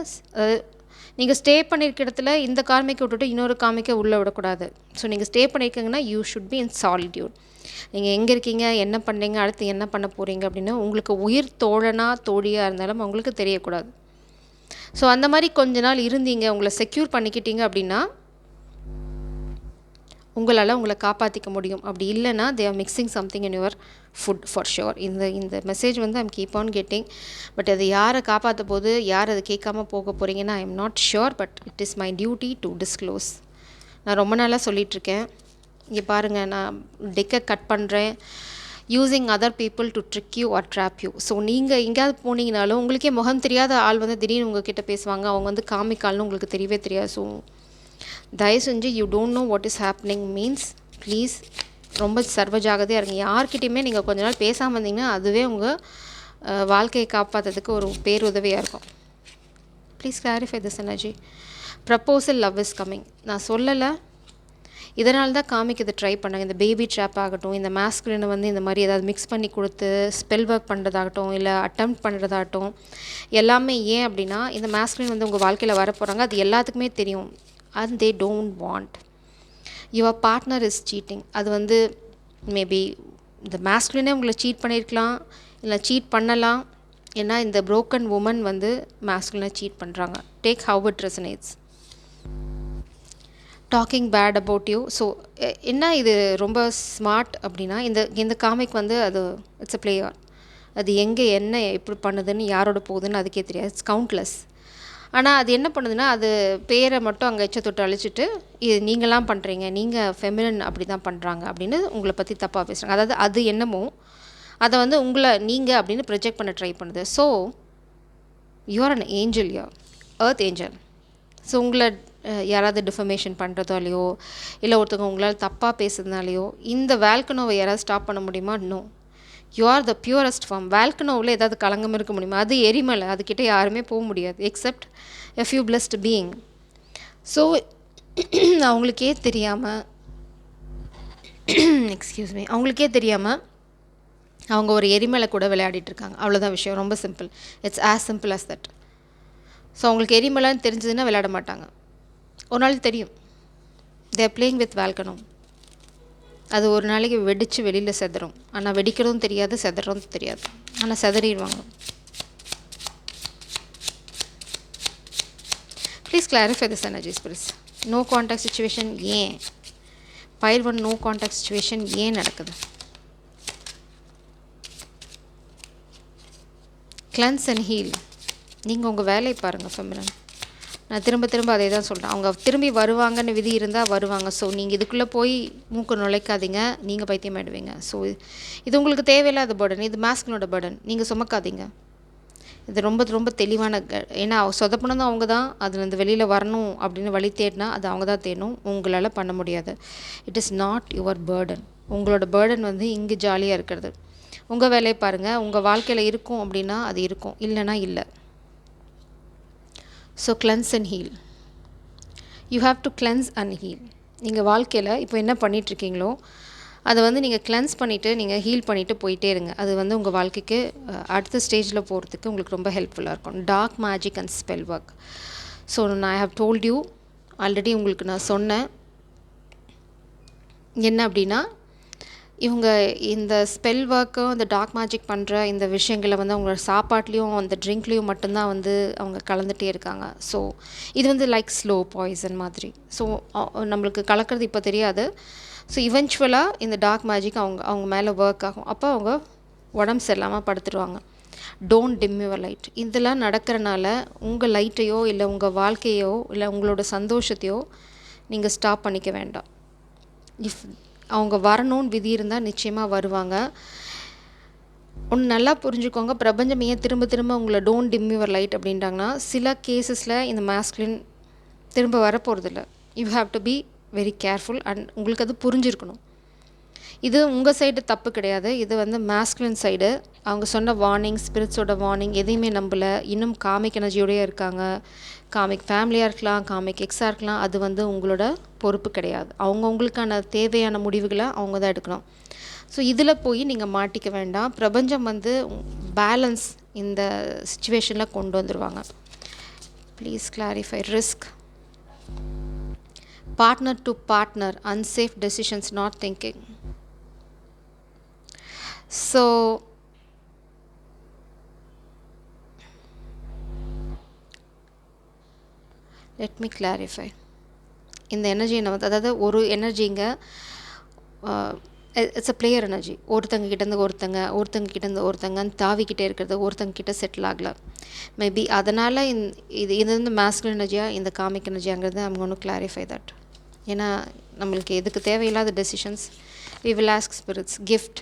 நீங்கள் ஸ்டே பண்ணியிருக்க இடத்துல இந்த காமிக்கை விட்டுட்டு இன்னொரு காமிக்கை உள்ளே விடக்கூடாது. ஸோ நீங்கள் ஸ்டே பண்ணியிருக்கீங்கன்னா you should be in solitude. நீங்கள் எங்கே இருக்கீங்க, என்ன பண்ணுறீங்க, அடுத்து என்ன பண்ண போகிறீங்க அப்படின்னு உங்களுக்கு உயிர் தோழியாக இருந்தாலும் அவங்களுக்கு தெரியக்கூடாது. ஸோ அந்த மாதிரி கொஞ்ச நாள் இருந்தீங்க, உங்களை செக்யூர் பண்ணிக்கிட்டீங்க அப்படின்னா உங்களால் உங்களை காப்பாற்றிக்க முடியும். அப்படி இல்லைனா they are mixing something in your food for sure. இந்த மெசேஜ் வந்து I'm keep on getting. But அது யாரை காப்பாற்ற போது, யார் அதை கேட்காம போக போகிறீங்கன்னா ஐ am not sure. But it is my duty to disclose. நான் ரொம்ப நாளாக சொல்லிகிட்ருக்கேன். இங்கே பாருங்கள், நான் டெக்கை கட் பண்ணுறேன், using other people to trick you are drop you. So நீங்கள் எங்கேயாவது போனீங்கனாலும் உங்களுக்கே முகம் தெரியாத ஆள் வந்து திடீர்னு உங்ககிட்ட பேசுவாங்க, அவங்க வந்து காமிக்கால்னு உங்களுக்கு தெரியவே தெரியாது. ஸோ தயவு செஞ்சு you don't know what is happening means please ரொம்ப சர்வ ஜாகிரதையாக இருங்க. யார்கிட்டையுமே நீங்கள் கொஞ்ச நாள் பேசாமல் இருந்தீங்கன்னா அதுவே உங்கள் வாழ்க்கையை காப்பாற்றுறதுக்கு ஒரு பேருதவியாக இருக்கும். Please clarify this energy. Proposal love is coming. நான் சொல்லலை, இதனால தான் காமிக்கிறது ட்ரை பண்ணாங்க. இந்த பேபி ட்ராப் ஆகட்டும், இந்த மாஸ்குலினை வந்து இந்த மாதிரி ஏதாவது மிக்ஸ் பண்ணி கொடுத்து ஸ்பெல் ஒர்க் பண்ணுறதாகட்டும், இல்லை அட்டெம்ப்ட் பண்ணுறதாகட்டும், எல்லாமே ஏன் அப்படின்னா இந்த மாஸ்குலின் வந்து உங்கள் வாழ்க்கையில் வரப்போகிறாங்க, அது எல்லாத்துக்குமே தெரியும். And they don't want. Your partner is cheating. அது வந்து மேபி இந்த மாஸ்குலினே உங்களை சீட் பண்ணியிருக்கலாம், இல்லை சீட் பண்ணலாம். ஏன்னா இந்த broken woman வந்து மாஸ்குலினை சீட் பண்ணுறாங்க. Take how it resonates. Talking bad about you. So என்ன இது ரொம்ப ஸ்மார்ட் அப்படின்னா இந்த காமிக் வந்து அது இட்ஸ் அ பிளேயர். அது எங்கே என்ன எப்படி பண்ணுதுன்னு யாரோட போகுதுன்னு அதுக்கே தெரியாது. It's countless. ஆனால் அது என்ன பண்ணுதுன்னா அது பேரை மட்டும் அங்கே எச்ச தொட்டு அழிச்சிட்டு இது நீங்களாம் பண்ணுறீங்க, நீங்கள் ஃபெமினின் அப்படி தான் பண்ணுறாங்க அப்படின்னு உங்களை பற்றி தப்பாக பேசுகிறாங்க. அதாவது அது என்னமோ அதை வந்து உங்களை நீங்கள் அப்படின்னு ப்ரொஜெக்ட் பண்ண ட்ரை பண்ணுது. So you're an angel, you're earth angel. So உங்களை யாராவது டிஃபமேஷன் பண்ணுறதாலையோ இல்லை ஒருத்தவங்க உங்களால் தப்பாக பேசுறதுனாலையோ இந்த வால்கனோவை யாராவது ஸ்டாப் பண்ண முடியுமா? No. You are the purest form. வால்கனோவில் ஏதாவது களங்கம் இருக்க முடியுமா? அது எரிமலை, அதுக்கிட்ட யாருமே போக முடியாது accept a few blessed being. So அவங்களுக்கே தெரியாமல் எக்ஸ்கியூஸ் மீ, அவங்களுக்கே தெரியாமல் அவங்க ஒரு எரிமலை கூட விளையாடிட்டுருக்காங்க. அவ்வளோதான் விஷயம், ரொம்ப simple. It's as simple as that. So அவங்களுக்கு எரிமலைன்னு தெரிஞ்சதுன்னா விளையாட மாட்டாங்க. ஒரு நாள் தெரியும், தேர் பிளேயிங் வித் வேல்கனோ. அது ஒரு நாளைக்கு வெடித்து வெளியில் செதறும். ஆனால் வெடிக்கிறதும் தெரியாது, செதறதும் தெரியாது. ஆனால் செதறிடுவாங்க. Please clarify this energies please. No contact situation ஏன்? பைல் 1 நோ கான்டாக்ட் சுச்சுவேஷன் ஏன் நடக்குது? Cleanse and heal. நீங்கள் உங்கள் வேலையை பாருங்கள் ஃபெமினன். நான் திரும்ப திரும்ப அதே தான் சொல்கிறேன். அவங்க திரும்பி வருவாங்கன்னு விதி இருந்தால் வருவாங்க. ஸோ நீங்கள் இதுக்குள்ளே போய் மூக்கு நுழைக்காதீங்க, நீங்கள் பைத்தியமாயிடுவீங்க. ஸோ இது உங்களுக்கு தேவையில்லாத பர்டன், இது மாஸ்கினோட பர்டன், நீங்கள் சுமக்காதீங்க. இது ரொம்ப ரொம்ப தெளிவான ஏன்னா சொதப்பினதும் அவங்க தான். அதுலேருந்து வெளியில் வரணும் அப்படின்னு வழி தேடினா அது அவங்க தான் தேடணும், உங்களால் பண்ண முடியாது. It is not your burden. உங்களோட பர்டன் வந்து இங்கே ஜாலியாக இருக்கிறது. உங்கள் வேலையை பாருங்கள். உங்கள் வாழ்க்கையில் இருக்கும் அப்படின்னா அது இருக்கும், இல்லைனா இல்லை. So cleanse and heal. You have to cleanse and heal. நீங்கள் வாழ்க்கையில் இப்போ என்ன பண்ணிகிட்ருக்கீங்களோ அதை வந்து நீங்கள் கிளென்ஸ் பண்ணிவிட்டு நீங்கள் ஹீல் பண்ணிவிட்டு போயிட்டே இருங்க. அது வந்து உங்கள் வாழ்க்கைக்கு அடுத்த ஸ்டேஜில் போகிறதுக்கு உங்களுக்கு ரொம்ப ஹெல்ப்ஃபுல்லாக இருக்கும். Dark magic and spell work. So நான் I have told you already, உங்களுக்கு நான் சொன்னேன் என்ன அப்படின்னா, இவங்க இந்த ஸ்பெல் ஒர்க்கும் இந்த டார்க் மேஜிக் பண்ணுற இந்த விஷயங்களை வந்து அவங்களோட சாப்பாட்லேயும் அந்த ட்ரிங்க்லேயும் மட்டும்தான் வந்து அவங்க கலந்துகிட்டே இருக்காங்க. ஸோ இது வந்து லைக் ஸ்லோ பாய்சன் மாதிரி. ஸோ நம்மளுக்கு கலக்கிறது இப்போ தெரியாது. ஸோ இவென்ச்சுவலாக இந்த டார்க் மேஜிக் அவங்க மேலே ஒர்க் ஆகும். அப்போ அவங்க உடம்பு சரியில்லாமல் படுத்துடுவாங்க. Don't dim your light. இதெல்லாம் நடக்கிறனால உங்கள் லைட்டையோ இல்லை உங்கள் வாழ்க்கையோ இல்லை உங்களோட சந்தோஷத்தையோ நீங்கள் ஸ்டாப் பண்ணிக்க வேண்டாம். இஃப் அவங்க வரணும்னு விதி இருந்தால் நிச்சயமாக வருவாங்க. ஒன்று நல்லா புரிஞ்சுக்கோங்க, பிரபஞ்சம் ஏன் திரும்ப திரும்ப உங்களை டோன்ட் டிம் யுவர் லைட் அப்படின்ட்டாங்கன்னா, சில கேஸஸில் இந்த மாஸ்குலின் திரும்ப வரப்போகிறதில்ல. You have to be very careful and உங்களுக்கு அது புரிஞ்சிருக்கணும். இது உங்கள் சைடு தப்பு கிடையாது, இது வந்து மாஸ்குலின் சைடு. அவங்க சொன்ன வார்னிங், ஸ்பிரிட்ஸோட வார்னிங் எதையுமே நம்பலை. இன்னும் காமிக் எனர்ஜியோடய இருக்காங்க. காமிக் ஃபேமிலியாக இருக்கலாம், காமிக் எக்ஸாக இருக்கலாம். அது வந்து உங்களோட பொறுப்பு கிடையாது. அவங்கவுங்களுக்கான தேவையான முடிவுகளை அவங்க தான் எடுக்கணும். ஸோ இதில் போய் நீங்கள் மாட்டிக்க வேண்டாம். பிரபஞ்சம் வந்து பேலன்ஸ் இந்த சிச்சுவேஷனில் கொண்டு வந்துடுவாங்க. Please clarify risk. Partner to partner, unsafe decisions, not thinking. So let me clarify. இந்த எனர்ஜி என்ன வந்து, அதாவது ஒரு எனர்ஜிங்க, இட்ஸ் அ பிளேயர் எனர்ஜி. ஒருத்தங்க கிட்டேருந்து ஒருத்தங்கன்னு தாவிக்கிட்டே இருக்கிறது, ஒருத்தங்க கிட்ட செட்டில் ஆகலை. மேபி அதனால் இது வந்து மாஸ்குலின் எனர்ஜியாக இந்த காமிக் எனர்ஜியாங்கிறது I'm gonna clarify that. ஏன்னா நம்மளுக்கு எதுக்கு தேவையில்லாத decisions. We will ask spirits, gift,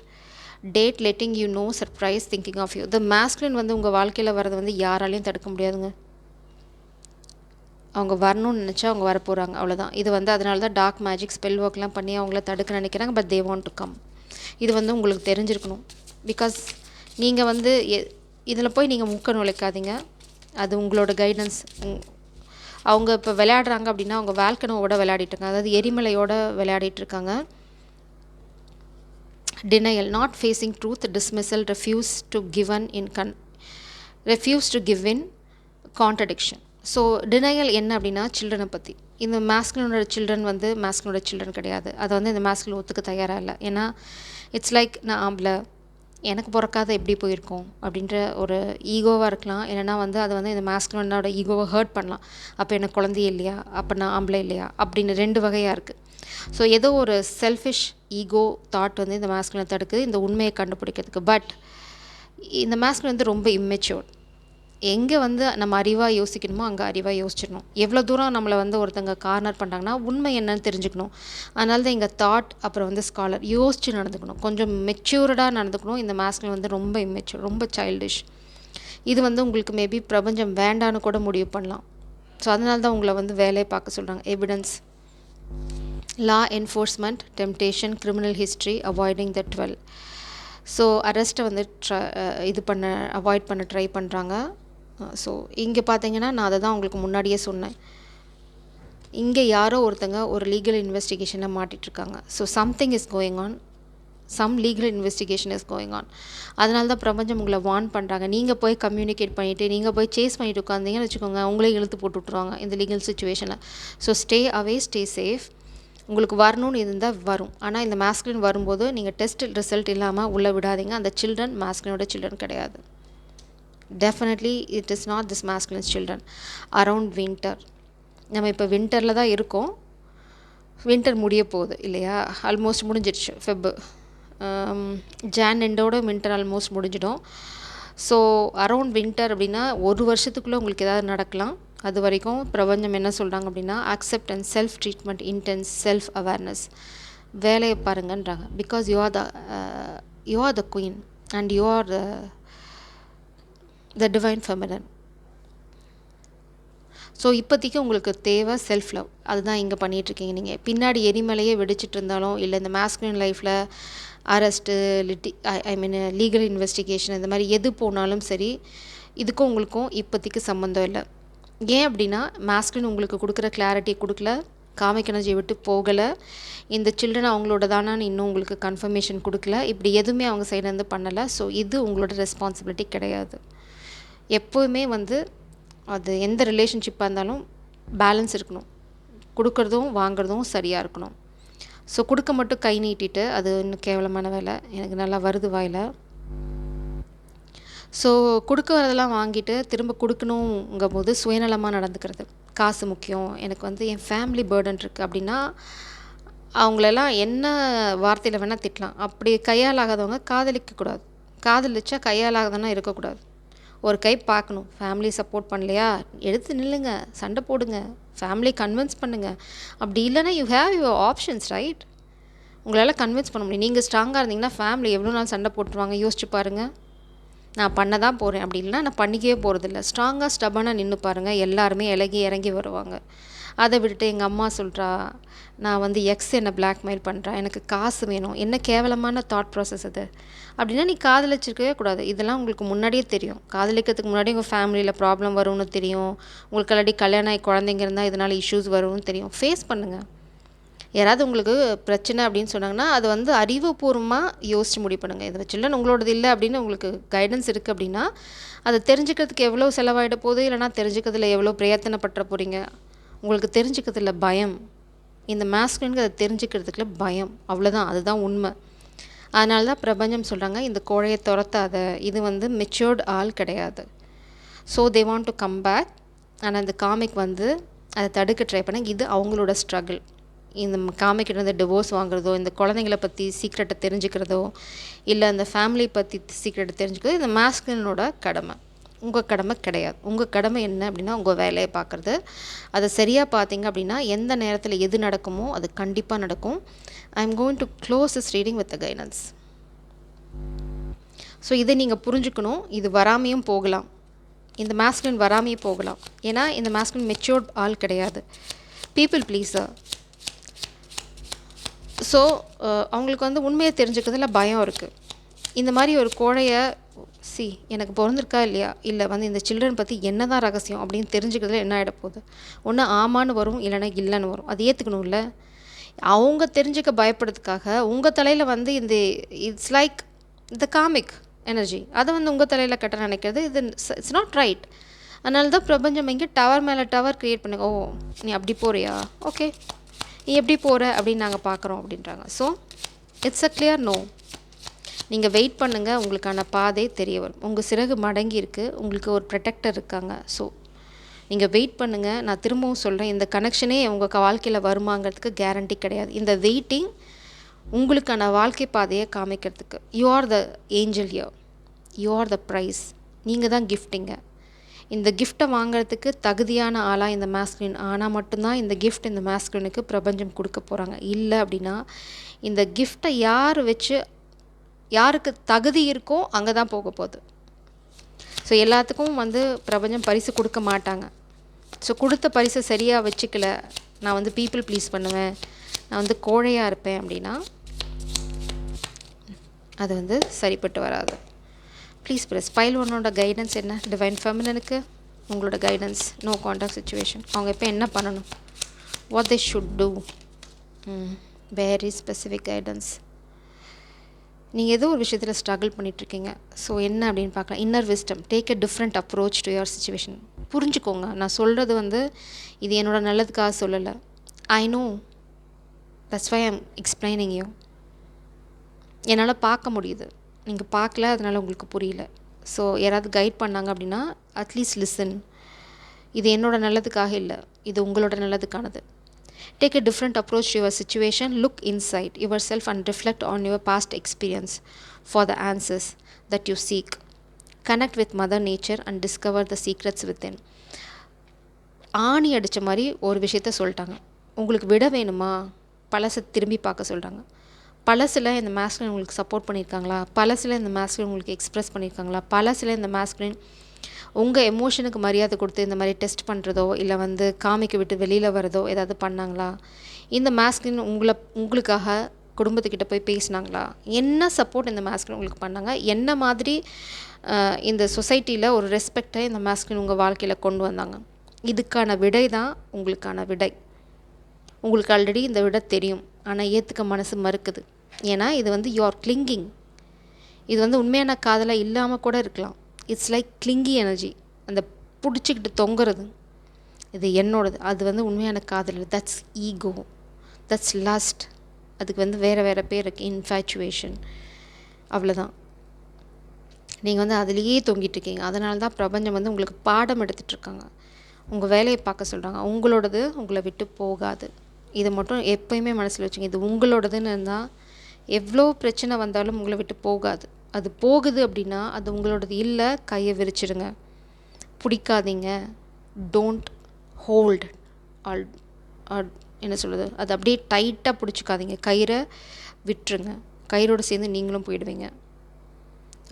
date, letting you know, surprise, thinking of you. The masculine வந்து உங்கள் வாழ்க்கையில் வர்றது வந்து யாராலையும் தடுக்க முடியாதுங்க. அவங்க வரணும்னு நினச்சா அவங்க வரப்போகிறாங்க, அவ்வளோதான். இது வந்து அதனால தான் டார்க் மேஜிக் ஸ்பெல் ஒர்க்லாம் பண்ணி அவங்கள தடுக்க நினைக்கிறாங்க. But they want to come. இது வந்து உங்களுக்கு தெரிஞ்சிருக்கணும். பிகாஸ் நீங்கள் வந்து இதில் போய் நீங்கள் மூக்க நுழைக்காதீங்க. அது உங்களோட கைடன்ஸ். அவங்க இப்போ விளையாடுறாங்க அப்படின்னா அவங்க வேல்கனோவோட விளையாடிட்டுருக்காங்க, அதாவது எரிமலையோட விளையாடிட்டுருக்காங்க. denial, not facing truth, dismissal, refuse to give in contradiction. So denial என்ன அப்படின்னா சில்ட்ரனை பற்றி. இந்த மாஸ்குலினோட சில்ட்ரன் வந்து மாஸ்குலினோட சில்ட்ரன் கிடையாது. அதை வந்து இந்த மாஸ்குலின் ஒத்துக்க தயாராக இல்லை. ஏன்னா இட்ஸ் லைக் நான் ஆம்பளை, எனக்கு பிறக்காத எப்படி போயிருக்கோம் அப்படின்ற ஒரு ஈகோவாக இருக்கலாம். இல்லைனா வந்து அது வந்து இந்த மாஸ்குலினோட ஈகோவை ஹர்ட் பண்ணலாம். அப்போ எனக்கு குழந்தையே இல்லையா, அப்போ நான் ஆம்பளை இல்லையா அப்படின்னு 2 வகையாக இருக்குது. ஸோ ஏதோ ஒரு செல்ஃபிஷ் ஈகோ தாட் வந்து இந்த மாஸ்குலினை தடுக்குது இந்த உண்மையை கண்டுபிடிக்கிறதுக்கு. பட் இந்த மாஸ்குலின் வந்து ரொம்ப இம்மெச்சூர். எங்கே வந்து நம்ம அறிவாக யோசிக்கணுமோ அங்கே அறிவாக யோசிச்சிடணும். எவ்வளோ தூரம் நம்மளை வந்து ஒருத்தங்க கார்னர் பண்ணுறாங்கன்னா உண்மை என்னன்னு தெரிஞ்சுக்கணும். அதனால தான் எங்கள் தாட் அப்புறம் வந்து ஸ்காலர் யோசித்து நடந்துக்கணும், கொஞ்சம் மெச்சூர்டாக நடந்துக்கணும். இந்த மாஸ்குலின் வந்து ரொம்ப இம்மெச்சூர், ரொம்ப சைல்டிஷ். இது வந்து உங்களுக்கு மேபி பிரபஞ்சம் வேண்டான்னு கூட முடிவு பண்ணலாம். ஸோ அதனால தான் உங்களை வந்து வேலையை பார்க்க சொல்கிறாங்க. Evidence, law enforcement, temptation, criminal history, avoiding the 12. So அரெஸ்ட்டை வந்து அவாய்ட் பண்ண ட்ரை பண்ணுறாங்க. ஸோ இங்கே பார்த்தீங்கன்னா நான் அதை தான் உங்களுக்கு முன்னாடியே சொன்னேன். இங்கே யாரோ ஒருத்தங்க ஒரு லீகல் இன்வெஸ்டிகேஷனில் மாட்டிகிட்ருக்காங்க. So something is going on, some legal investigation is going on. அதனால தான் பிரபஞ்சம் உங்களை வார்ன் பண்ணுறாங்க. நீங்கள் போய் கம்யூனிகேட் பண்ணிவிட்டு நீங்கள் போய் சேஸ் பண்ணிட்டு உட்காந்தீங்கன்னு வச்சுக்கோங்க, உங்களே இழுத்து போட்டு விட்ருவாங்க இந்த லீகல் சுச்சுவேஷனில். So stay away, stay safe. உங்களுக்கு வரணும்னு இருந்தால் வரும். ஆனால் இந்த மாஸ்குலின் வரும்போது நீங்கள் டெஸ்ட் ரிசல்ட் இல்லாமல் உள்ளே விடாதீங்க. அந்த சில்ட்ரன் மாஸ்குலினோட சில்ட்ரன் கிடையாது. Definitely it is not this மாஸ்குலின்ஸ் சில்ட்ரன். அரவுண்ட் வின்டர், நம்ம இப்போ வின்டரில் தான் இருக்கோம். வின்டர் முடிய போகுது இல்லையா, ஆல்மோஸ்ட் முடிஞ்சிடுச்சு. ஜான் எண்டோட வின்டர் ஆல்மோஸ்ட் முடிஞ்சிடும். ஸோ அரவுண்ட் வின்டர் அப்படின்னா ஒரு வருஷத்துக்குள்ளே உங்களுக்கு ஏதாவது நடக்கலாம். அது வரைக்கும் பிரபஞ்சம் என்ன சொல்கிறாங்க அப்படின்னா, accept and self treatment, intense self awareness, வேலையை பாருங்கன்றாங்க. Because you are the queen and you are the divine feminine. So இப்போதைக்கு உங்களுக்கு தேவை செல்ஃப் லவ். அதுதான் இங்கே பண்ணிகிட்ருக்கீங்க. நீங்கள் பின்னாடி எரிமலையே வெடிச்சிட்டு இருந்தாலும், இல்லை இந்த மாஸ்குலின் லைஃப்பில் அரெஸ்ட்டு, லீகல் இன்வெஸ்டிகேஷன், இந்த மாதிரி எது போனாலும் சரி, இதுக்கும் உங்களுக்கும் இப்போதைக்கு சம்மந்தம் இல்லை. ஏன் அப்படின்னா மாஸ்குலின் உங்களுக்கு கொடுக்குற கிளாரிட்டி கொடுக்கல, காமிக் எனர்ஜியை விட்டு போகலை, இந்த சில்ட்ரன் அவங்களோட தானான்னு இன்னும் உங்களுக்கு கன்ஃபர்மேஷன் கொடுக்கல, இப்படி எதுவுமே அவங்க சைட்லேருந்து பண்ணலை. ஸோ இது உங்களோட ரெஸ்பான்சிபிலிட்டி கிடையாது. எப்போவுமே அது எந்த ரிலேஷன்ஷிப்பாக இருந்தாலும் பேலன்ஸ் இருக்கணும். கொடுக்குறதும் வாங்குறதும் சரியாக இருக்கணும். ஸோ கொடுக்க மட்டும் கை நீட்டிட்டு அது இன்னும் கேவலமான வேலை. எனக்கு நல்லா வருது வாயில். ஸோ கொடுக்க வரதெல்லாம் வாங்கிட்டு திரும்ப கொடுக்கணுங்கும் போது சுயநலமாக நடந்துக்கிறது. காசு முக்கியம், எனக்கு என் ஃபேமிலி பேர்டன் இருக்குது அப்படின்னா அவங்களெல்லாம் என்ன வார்த்தையில் வேணால் திட்டலாம். அப்படி கையாலாகாதவங்க காதலிக்கக்கூடாது. காதலிச்சா கையாலாகதானா இருக்கக்கூடாது. ஒரு கை பார்க்கணும். ஃபேமிலி சப்போர்ட் பண்ணலையா, எடுத்து நில்லுங்க, சண்டை போடுங்க, ஃபேமிலி கன்வின்ஸ் பண்ணுங்கள். அப்படி இல்லைன்னா you have your options, right? உங்களால் கன்வின்ஸ் பண்ண முடியும். நீங்கள் ஸ்ட்ராங்காக இருந்தீங்கன்னா ஃபேமிலி எவ்வளோ நாள் சண்டை போட்டுருவாங்க யோசிச்சு பாருங்கள். நான் பண்ண தான் போகிறேன் அப்படி இல்லைனா நான் பண்ணிக்கவே போகிறதில்ல. ஸ்ட்ராங்காக ஸ்டபனாக நின்று பாருங்கள், எல்லாருமே இறங்கி வருவாங்க. அதை விட்டுட்டு எங்கள் அம்மா சொல்கிறா, நான் எக்ஸ் என்னை பிளாக்மெயில் பண்ணுறா, எனக்கு காசு வேணும், என்ன கேவலமான தாட் ப்ராசஸ் அது அப்படின்னா நீ காதலிச்சிருக்கவே கூடாது. இதெல்லாம் உங்களுக்கு முன்னாடியே தெரியும். காதலிக்கிறதுக்கு முன்னாடி உங்கள் ஃபேமிலியில் ப்ராப்ளம் வரும்னு தெரியும். உங்களுக்கு ஆல்ரெடி கல்யாணம் ஆகி குழந்தைங்க இருந்தால் இதனால் இஷ்யூஸ் வரும்னு தெரியும். ஃபேஸ் பண்ணுங்கள். யாராவது உங்களுக்கு பிரச்சனை அப்படின்னு சொன்னாங்கன்னா அது அறிவுபூர்வமாக யோசித்து முடிவு பண்ணுங்கள். இது சில்ட்ரன் உங்களோடது இல்லை அப்படின்னு உங்களுக்கு கைடன்ஸ் இருக்குது அப்படின்னா அதை தெரிஞ்சுக்கிறதுக்கு எவ்வளோ செலவாயிட போகுது, இல்லைனா தெரிஞ்சுக்கிறதுல எவ்வளோ பிரயத்தனப்பட்ட போகிறீங்க. உங்களுக்கு தெரிஞ்சுக்கிறதுல பயம். இந்த மாஸ்குலினுக்கு அதை தெரிஞ்சுக்கிறதுக்குள்ள பயம், அவ்வளோதான். அதுதான் உண்மை. அதனால தான் பிரபஞ்சம் சொல்கிறாங்க, இந்த கோழையை துரத்தாத, இது மெச்சூர்டு ஆள் கிடையாது. So they want to come back. ஆனால் அந்த காமிக் அதை தடுக்க ட்ரை பண்ண, இது அவங்களோட ஸ்ட்ரகிள். இந்த காமிக்கிட்ட டிவோர்ஸ் வாங்குறதோ, இந்த குழந்தைங்கள பற்றி சீக்ரெட்டை தெரிஞ்சுக்கிறதோ, இல்லை அந்த ஃபேமிலி பற்றி சீக்ரெட்டை தெரிஞ்சுக்கிறதோ இந்த மாஸ்குலினோட கடமை. உங்கள் கடமை கிடையாது. உங்கள் கடமை என்ன அப்படின்னா உங்கள் வேலையை பார்க்குறது. அதை சரியாக பார்த்தீங்க அப்படின்னா எந்த நேரத்தில் எது நடக்குமோ அது கண்டிப்பாக நடக்கும். I am going to close this reading with the guidance. So இதை நீங்கள் புரிஞ்சுக்கணும். இது வராமையும் போகலாம், இந்த மாஸ்குலின் வராமையே போகலாம். ஏன்னா இந்த மாஸ்குலின் மெச்சூர்ட் ஆள் கிடையாது, பீப்புள் ப்ளீஸர். ஸோ அவங்களுக்கு உண்மையை தெரிஞ்சுக்கிறதுல பயம் இருக்குது. இந்த மாதிரி ஒரு கோழையை எனக்கு பிறந்திருக்கா இல்லையா, இல்லை இந்த சில்ட்ரன் பற்றி என்ன தான் ரகசியம் அப்படின்னு தெரிஞ்சுக்கிறதுல என்ன ஆகிட போகுது. ஒன்று ஆமான்னு வரும், இல்லைனா இல்லைன்னு வரும். அது ஏற்றுக்கணும்ல. அவங்க தெரிஞ்சுக்க பயப்படுறதுக்காக உங்கள் தலையில் இந்த it's like the comic energy அதை உங்கள் தலையில் கட்ட நினைக்கிறது, இது இட்ஸ் நாட் ரைட். அதனால தான் பிரபஞ்சம் இங்கே டவர் மேலே டவர் க்ரியேட் பண்ணுங்க. ஓ நீ அப்படி போகிறியா, ஓகே நீ எப்படி போகிற அப்படின்னு நாங்கள் பார்க்குறோம் அப்படின்றாங்க. So it's a clear no. நீங்கள் வெயிட் பண்ணுங்கள், உங்களுக்கான பாதை தெரிய வரும். உங்கள் சிறகு மடங்கி இருக்குது, உங்களுக்கு ஒரு ப்ரொடெக்டர் இருக்காங்க. ஸோ நீங்கள் வெயிட் பண்ணுங்கள். நான் திரும்பவும் சொல்கிறேன், இந்த கனெக்ஷனே உங்கள் வாழ்க்கையில் வருமாங்கிறதுக்கு கேரண்டி கிடையாது. இந்த வெயிட்டிங் உங்களுக்கான வாழ்க்கை பாதையை காமிக்கிறதுக்கு. You are the angel yeah, you are the prize. நீங்கள் தான் கிஃப்டிங்க. இந்த கிஃப்ட்டை வாங்கிறதுக்கு தகுதியான ஆளாக இந்த மாஸ்குலின் ஆனால் மட்டும்தான் இந்த கிஃப்ட் இந்த மாஸ்குலினுக்கு பிரபஞ்சம் கொடுக்க போகிறாங்க. இல்லை அப்படின்னா இந்த கிஃப்ட்டை யாருக்கு தகுதி இருக்கோ அங்கே தான் போக போகுது. ஸோ எல்லாத்துக்கும் பிரபஞ்சம் பரிசு கொடுக்க மாட்டாங்க. ஸோ கொடுத்த பரிசை சரியாக வச்சுக்கல, நான் பீப்புள் ப்ளீஸ் பண்ணுவேன், நான் கோழையாக இருப்பேன் அப்படின்னா அது சரிப்பட்டு வராது. ப்ளீஸ் ப்ரெஸ் பைல் ஒன்னோட கைடன்ஸ் என்ன? டிவைன் ஃபெமினனுக்கு உங்களோட கைடன்ஸ். No contact situation. அவங்க இப்போ என்ன பண்ணணும்? what they should do. Very specific guidance. நீங்கள் ஏதோ ஒரு விஷயத்தில் ஸ்ட்ரகிள் பண்ணிகிட்ருக்கீங்க. ஸோ என்ன அப்படின்னு பார்க்கலாம். Inner wisdom, take a different approach to your situation. புரிஞ்சுக்கோங்க, நான் சொல்கிறது வந்து இது என்னோட நல்லதுக்காக சொல்லலை. I know, that's why I'm explaining you. என்னால் பார்க்க முடியுது, நீங்கள் பார்க்கல, அதனால் உங்களுக்கு புரியல. ஸோ யாராவது கைட் பண்ணாங்க அப்படின்னா அட்லீஸ்ட் லிசன். இது என்னோட நல்லதுக்காக இல்லை, இது உங்களோட நல்லதுக்கானது. Take a different approach to your situation. Look inside yourself and reflect on your past experience for the answers that you seek. Connect with Mother Nature and discover the secrets within. ஆணி அடித்த மாதிரி ஒரு விஷயத்த சொல்லிட்டாங்க. உங்களுக்கு விட வேணுமா, பழசை திரும்பி பார்க்க சொல்கிறாங்க. பழசில் இந்த மாஸ்குலின் உங்களுக்கு சப்போர்ட் பண்ணியிருக்காங்களா, பழசில் இந்த மாஸ்குலின் உங்களுக்கு எக்ஸ்ப்ரெஸ் பண்ணியிருக்காங்களா, பழசில் இந்த மாஸ்குலின் உங்கள் எமோஷனுக்கு மரியாதை கொடுத்து இந்த மாதிரி டெஸ்ட் பண்ணுறதோ இல்லை வந்து காமிக்க விட்டு வெளியில் வரதோ ஏதாவது பண்ணாங்களா, இந்த மாஸ்குலின் உங்களுக்காக குடும்பத்துக்கிட்ட போய் பேசினாங்களா, என்ன சப்போர்ட் இந்த மாஸ்குலின் உங்களுக்கு பண்ணாங்க, என்ன மாதிரி இந்த சொசைட்டியில் ஒரு ரெஸ்பெக்டை இந்த மாஸ்குலின் உங்கள் வாழ்க்கையில் கொண்டு வந்தாங்க. இதுக்கான விடை தான் உங்களுக்கான விடை. உங்களுக்கு ஆல்ரெடி இந்த விடை தெரியும், ஆனால் ஏற்றுக்க மனசு மறுக்குது. ஏன்னா இது வந்து யூ ஆர் கிளிங்கிங். இது வந்து உண்மையான காதலாக இல்லாமல் கூட இருக்கலாம். இட்ஸ் லைக் கிளிங்கி எனர்ஜி, அந்த பிடிச்சிக்கிட்டு தொங்குறது, இது என்னோடது. அது வந்து உண்மையான காதல். That's ego, that's lust. அதுக்கு வந்து வேறு வேறு பேர் இருக்குது, இன்ஃபேச்சுவேஷன். அவ்வளோதான். நீங்கள் வந்து அதுலேயே தொங்கிட்டுருக்கீங்க. அதனால தான் பிரபஞ்சம் வந்து உங்களுக்கு பாடம் எடுத்துகிட்ருக்காங்க, உங்கள் வேலையை பார்க்க சொல்கிறாங்க. உங்களோடது உங்களை விட்டு போகாது. இதை மட்டும் எப்போயுமே மனசில் வச்சுங்க. இது உங்களோடதுன்னு இருந்தால் எவ்வளோ பிரச்சனை வந்தாலும் உங்களை விட்டு போகாது. அது போகுது அப்படின்னா அது உங்களோடது இல்லை, கையை விரிச்சிடுங்க, பிடிக்காதீங்க. டோன்ட் ஹோல்ட் ஆல் என்ன சொல்கிறது, அது அப்படியே டைட்டாக பிடிச்சிக்காதீங்க, கயிறை விட்டுருங்க. கயிறோடு சேர்ந்து நீங்களும் போயிடுவீங்க.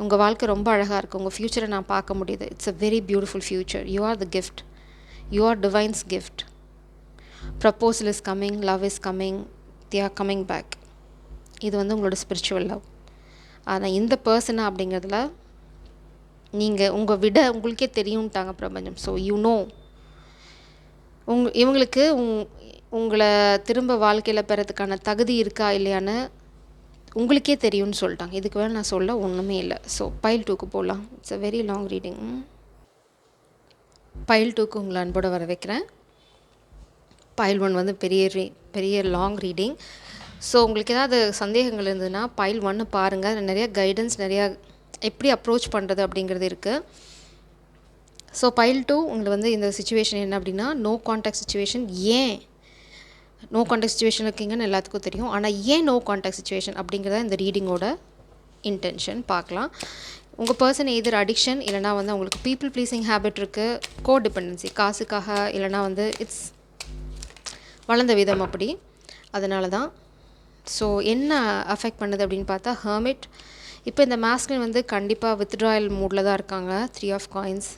உங்கள் வாழ்க்கை ரொம்ப அழகாக இருக்குது. உங்கள் ஃப்யூச்சரை நான் பார்க்க முடியுது. It's a very beautiful future. You are the gift, you are divine's gift. Proposal is coming, love is coming, they are coming back. இது வந்து உங்களோட ஸ்பிரிச்சுவல் லவ். ஆனால் இந்த பர்சனா அப்படிங்கிறதுல நீங்கள் உங்களுக்கே தெரியும்ட்டாங்க பிரபஞ்சம். ஸோ யூ நோ, இவங்களுக்கு உங்களை திரும்ப வாழ்க்கையில் பெறதுக்கான தகுதி இருக்கா இல்லையான்னு உங்களுக்கே தெரியும்னு சொல்லிட்டாங்க. இதுக்கு வேறு நான் சொல்ல ஒன்றுமே இல்லை. ஸோ பைல் 2க்கு போகலாம். It's a very long reading. File 2க்கு உங்களை அன்போடு வர வைக்கிறேன். பைல் 1 வந்து பெரிய லாங் ரீடிங். ஸோ உங்களுக்கு ஏதாவது சந்தேகங்கள் இருந்ததுன்னா பைல் 1 பாருங்கள். அதில் நிறையா கைடன்ஸ், நிறையா எப்படி அப்ரோச் பண்ணுறது அப்படிங்கிறது இருக்குது. ஸோ பைல் 2 உங்களுக்கு வந்து இந்த சுச்சுவேஷன் என்ன அப்படின்னா நோ கான்டாக்ட் சுச்சுவேஷன். ஏன் நோ கான்டாக்ட் சுச்சுவேஷன் இருக்கீங்கன்னு எல்லாத்துக்கும் தெரியும். ஆனால் ஏன் நோ கான்டாக்ட் சுச்சுவேஷன் அப்படிங்கிறத இந்த ரீடிங்கோட இன்டென்ஷன் பார்க்கலாம். உங்கள் பர்சன் எதிர் அடிக்ஷன், இல்லைனா வந்து உங்களுக்கு பீப்புள் ப்ளீஸிங் ஹேபிட் இருக்குது, கோ டிபெண்டன்சி, காசுக்காக, இல்லைனா வந்து இட்ஸ் வளர்ந்த விதம் அப்படி, அதனால தான். ஸோ என்ன அஃபெக்ட் பண்ணுது அப்படின்னு பார்த்தா ஹெர்மிட். இப்போ இந்த மாஸ்குலின் வந்து கண்டிப்பாக வித்ட்ராயல் மூடில் தான் இருக்காங்க. 3 of coins.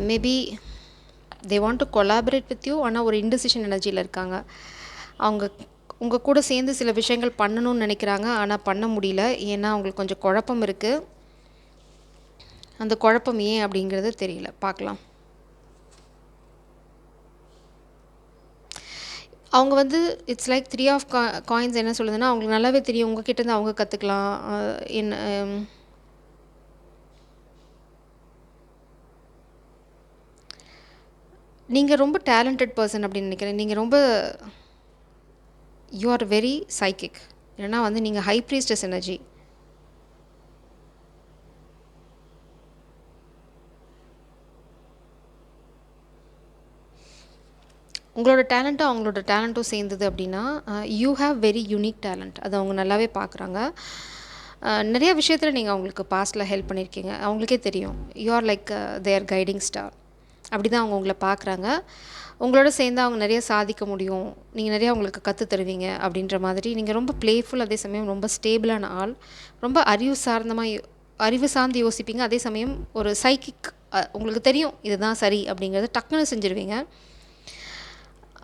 Maybe they want to collaborate with you, ஆனால் ஒரு இன்டிசிஷன் எனர்ஜியில் இருக்காங்க. அவங்க உங்கள் கூட சேர்ந்து சில விஷயங்கள் பண்ணணும்னு நினைக்கிறாங்க, ஆனால் பண்ண முடியல. ஏன்னா அவங்களுக்கு கொஞ்சம் குழப்பம் இருக்குது. அந்த குழப்பம் ஏன் அப்படிங்கிறது தெரியல, பார்க்கலாம். அவங்க வந்து இட்ஸ் லைக் 3 ஆஃப் காயின்ஸ் என்ன சொல்லுதுன்னா அவங்களுக்கு நல்லாவே தெரியும் உங்ககிட்டேருந்து அவங்க கற்றுக்கலாம். என்ன நீங்கள் ரொம்ப டேலண்டட் பர்சன் அப்படின்னு நினைக்கிறேன். நீங்கள் ரொம்ப யூ ஆர் வெரி சைக்கிக், இல்லைனா வந்து நீங்கள் ஹை ப்ரீஸ்டஸ் எனர்ஜி. உங்களோட டேலண்ட்டும் அவங்களோட டேலண்ட்டும் சேர்ந்தது அப்படின்னா you have very unique talent. அது அவங்க நல்லாவே பார்க்குறாங்க. நிறைய விஷயத்தில் நீங்கள் அவங்களுக்கு பாஸ்ட்டில் ஹெல்ப் பண்ணியிருக்கீங்க, அவங்களுக்கே தெரியும். You are like their guiding star. அப்படி தான் அவங்க உங்களை பார்க்குறாங்க. உங்களோட சேர்ந்து அவங்க நிறைய சாதிக்க முடியும், நீங்கள் நிறையா அவங்களுக்கு கற்று தருவீங்க அப்படின்ற மாதிரி. நீங்கள் ரொம்ப ப்ளேஃபுல், அதே சமயம் ரொம்ப ஸ்டேபிளான ஆள். ரொம்ப அறிவு சார்ந்து யோசிப்பீங்க. அதே சமயம் ஒரு சைக்கிக், உங்களுக்கு தெரியும் இதுதான் சரி அப்படிங்கிறது டக்குன்னு செஞ்சுருவீங்க.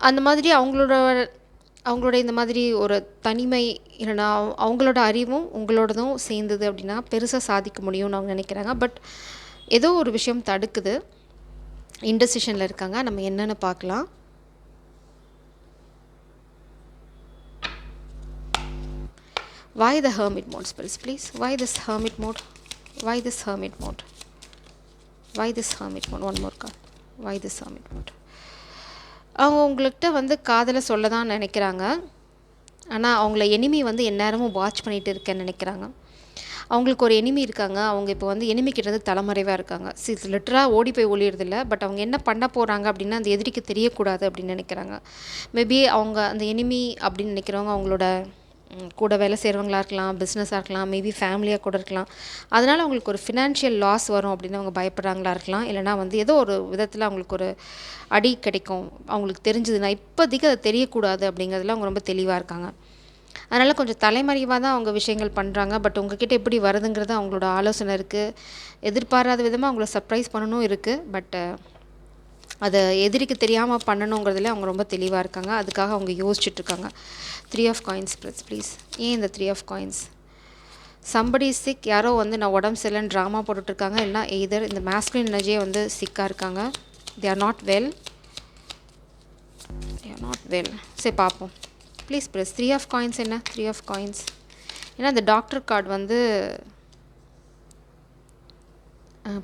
அந்த மாதிரி அவங்களோட இந்த மாதிரி ஒரு தனிமை, இல்லைனா அவங்களோட அறிவும் உங்களோடதும் சேர்ந்தது அப்படின்னா பெருசாக சாதிக்க முடியும்னு அவங்க நினைக்கிறாங்க. பட் ஏதோ ஒரு விஷயம் தடுக்குது, இன்டெசிஷனில் இருக்காங்க. நம்ம என்னென்னு பார்க்கலாம். Why the hermit mode, spirits, please? Why this hermit mode? Why this hermit mode? Why this hermit mode? One more card. Why this hermit mode? அவங்க உங்கள்கிட்ட வந்து காதலை சொல்ல தான் நினைக்கிறாங்க. ஆனால் அவங்கள எனிமி வந்து எந்நேரமும் வாட்ச் பண்ணிகிட்டு இருக்கேன்னு நினைக்கிறாங்க. அவங்களுக்கு ஒரு எனிமி இருக்காங்க. அவங்க இப்போ வந்து எனிமிக்கிட்டேருந்து தலைமறைவாக இருக்காங்க. லிட்டராக ஓடி போய் ஒளியறதில்ல. பட் அவங்க என்ன பண்ண போகிறாங்க அப்படின்னா அந்த எதிரிக்கு தெரியக்கூடாது அப்படின்னு நினைக்கிறாங்க. மேபி அவங்க அந்த எனிமி அப்படின்னு நினைக்கிறவங்க அவங்களோட கூட வேலை செய்கிறவங்களா இருக்கலாம், பிஸ்னஸாக இருக்கலாம், மேபி ஃபேமிலியாக கூட இருக்கலாம். அதனால் அவங்களுக்கு ஒரு ஃபினான்ஷியல் லாஸ் வரும் அப்படின்னு அவங்க பயப்படுறாங்களா இருக்கலாம். இல்லைனா வந்து ஏதோ ஒரு விதத்தில் அவங்களுக்கு ஒரு அடி கிடைக்கும் அவங்களுக்கு தெரிஞ்சதுன்னா. இப்போதைக்கு அது தெரியக்கூடாது அப்படிங்கிறதுல அவங்க ரொம்ப தெளிவாக இருக்காங்க. அதனால் கொஞ்சம் தலைமறைவாக தான் அவங்க விஷயங்கள் பண்ணுறாங்க. பட் உங்ககிட்ட எப்படி வருதுங்கிறது அவங்களோட ஆலோசனை இருக்குது. எதிர்பாராத விதமாக அவங்கள சர்ப்ரைஸ் பண்ணணும் இருக்குது. பட் அதை எதிரிக்கு தெரியாமல் பண்ணணுங்கிறதுல அவங்க ரொம்ப தெளிவாக இருக்காங்க. அதுக்காக அவங்க யோசிச்சுட்ருக்காங்க. 3 of coins, ப்ளீஸ். ஏன் இந்த 3 of coins? சம்படி சிக், யாரோ வந்து நான் உடம்பு சரியில்லைன்னு ட்ராமா போட்டுட்ருக்காங்க. இல்லைனா எய்தர் இந்த மேஸ்குலின் எனர்ஜியே வந்து சிக்காக இருக்காங்க. They are not well. சரி பார்ப்போம் ப்ளீஸ் ப்ளீஸ். 3 of coins என்ன? 3 of coins ஏன்னா இந்த டாக்டர் கார்டு வந்து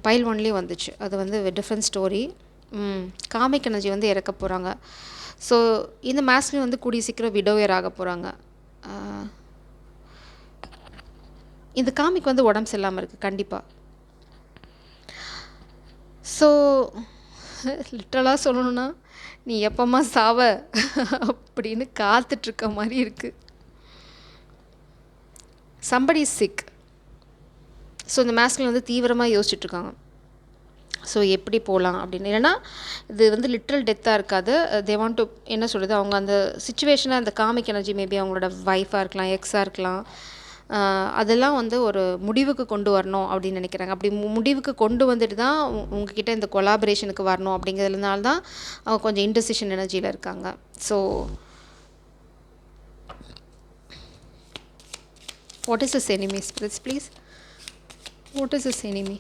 பைல் ஒன்லேயே வந்துச்சு. அது வந்து டிஃப்ரெண்ட் ஸ்டோரி. காமிக் எனர்ஜி வந்து இறக்க போகிறாங்க. ஸோ இந்த மேஸ்குலின் வந்து கூடிய சீக்கிரம் விடோயர் ஆக போகிறாங்க. இந்த காமிக் வந்து உடம்பு சரியில்லாமல் இருக்குது கண்டிப்பாக. ஸோ லிட்டரலாக சொல்லணுன்னா நீ எப்போம்மா சாவ அப்படின்னு காத்துட்ருக்க மாதிரி இருக்குது. Somebody sick. ஸோ இந்த மேஸ்குலின் வந்து தீவிரமாக யோசிச்சுட்ருக்காங்க. ஸோ எப்படி போகலாம் அப்படின்னு. இல்லைனா இது வந்து லிட்ரல் டெத்தாக இருக்காது. தே வாண்ட் டு என்ன சொல்கிறது, அவங்க அந்த சுச்சுவேஷனாக அந்த காமிக் எனர்ஜி மேபி அவங்களோட ஒய்ஃபாக இருக்கலாம், எக்ஸாக இருக்கலாம், அதெல்லாம் வந்து ஒரு முடிவுக்கு கொண்டு வரணும் அப்படின்னு நினைக்கிறாங்க. அப்படி முடிவுக்கு கொண்டு வந்துட்டு தான் உங்ககிட்ட இந்த கொலாபரேஷனுக்கு வரணும் அப்படிங்கிறதுனால தான் அவங்க கொஞ்சம் இன்டெசிஷன் எனர்ஜியில் இருக்காங்க. So what is this enemy, spirits please? What is this enemy?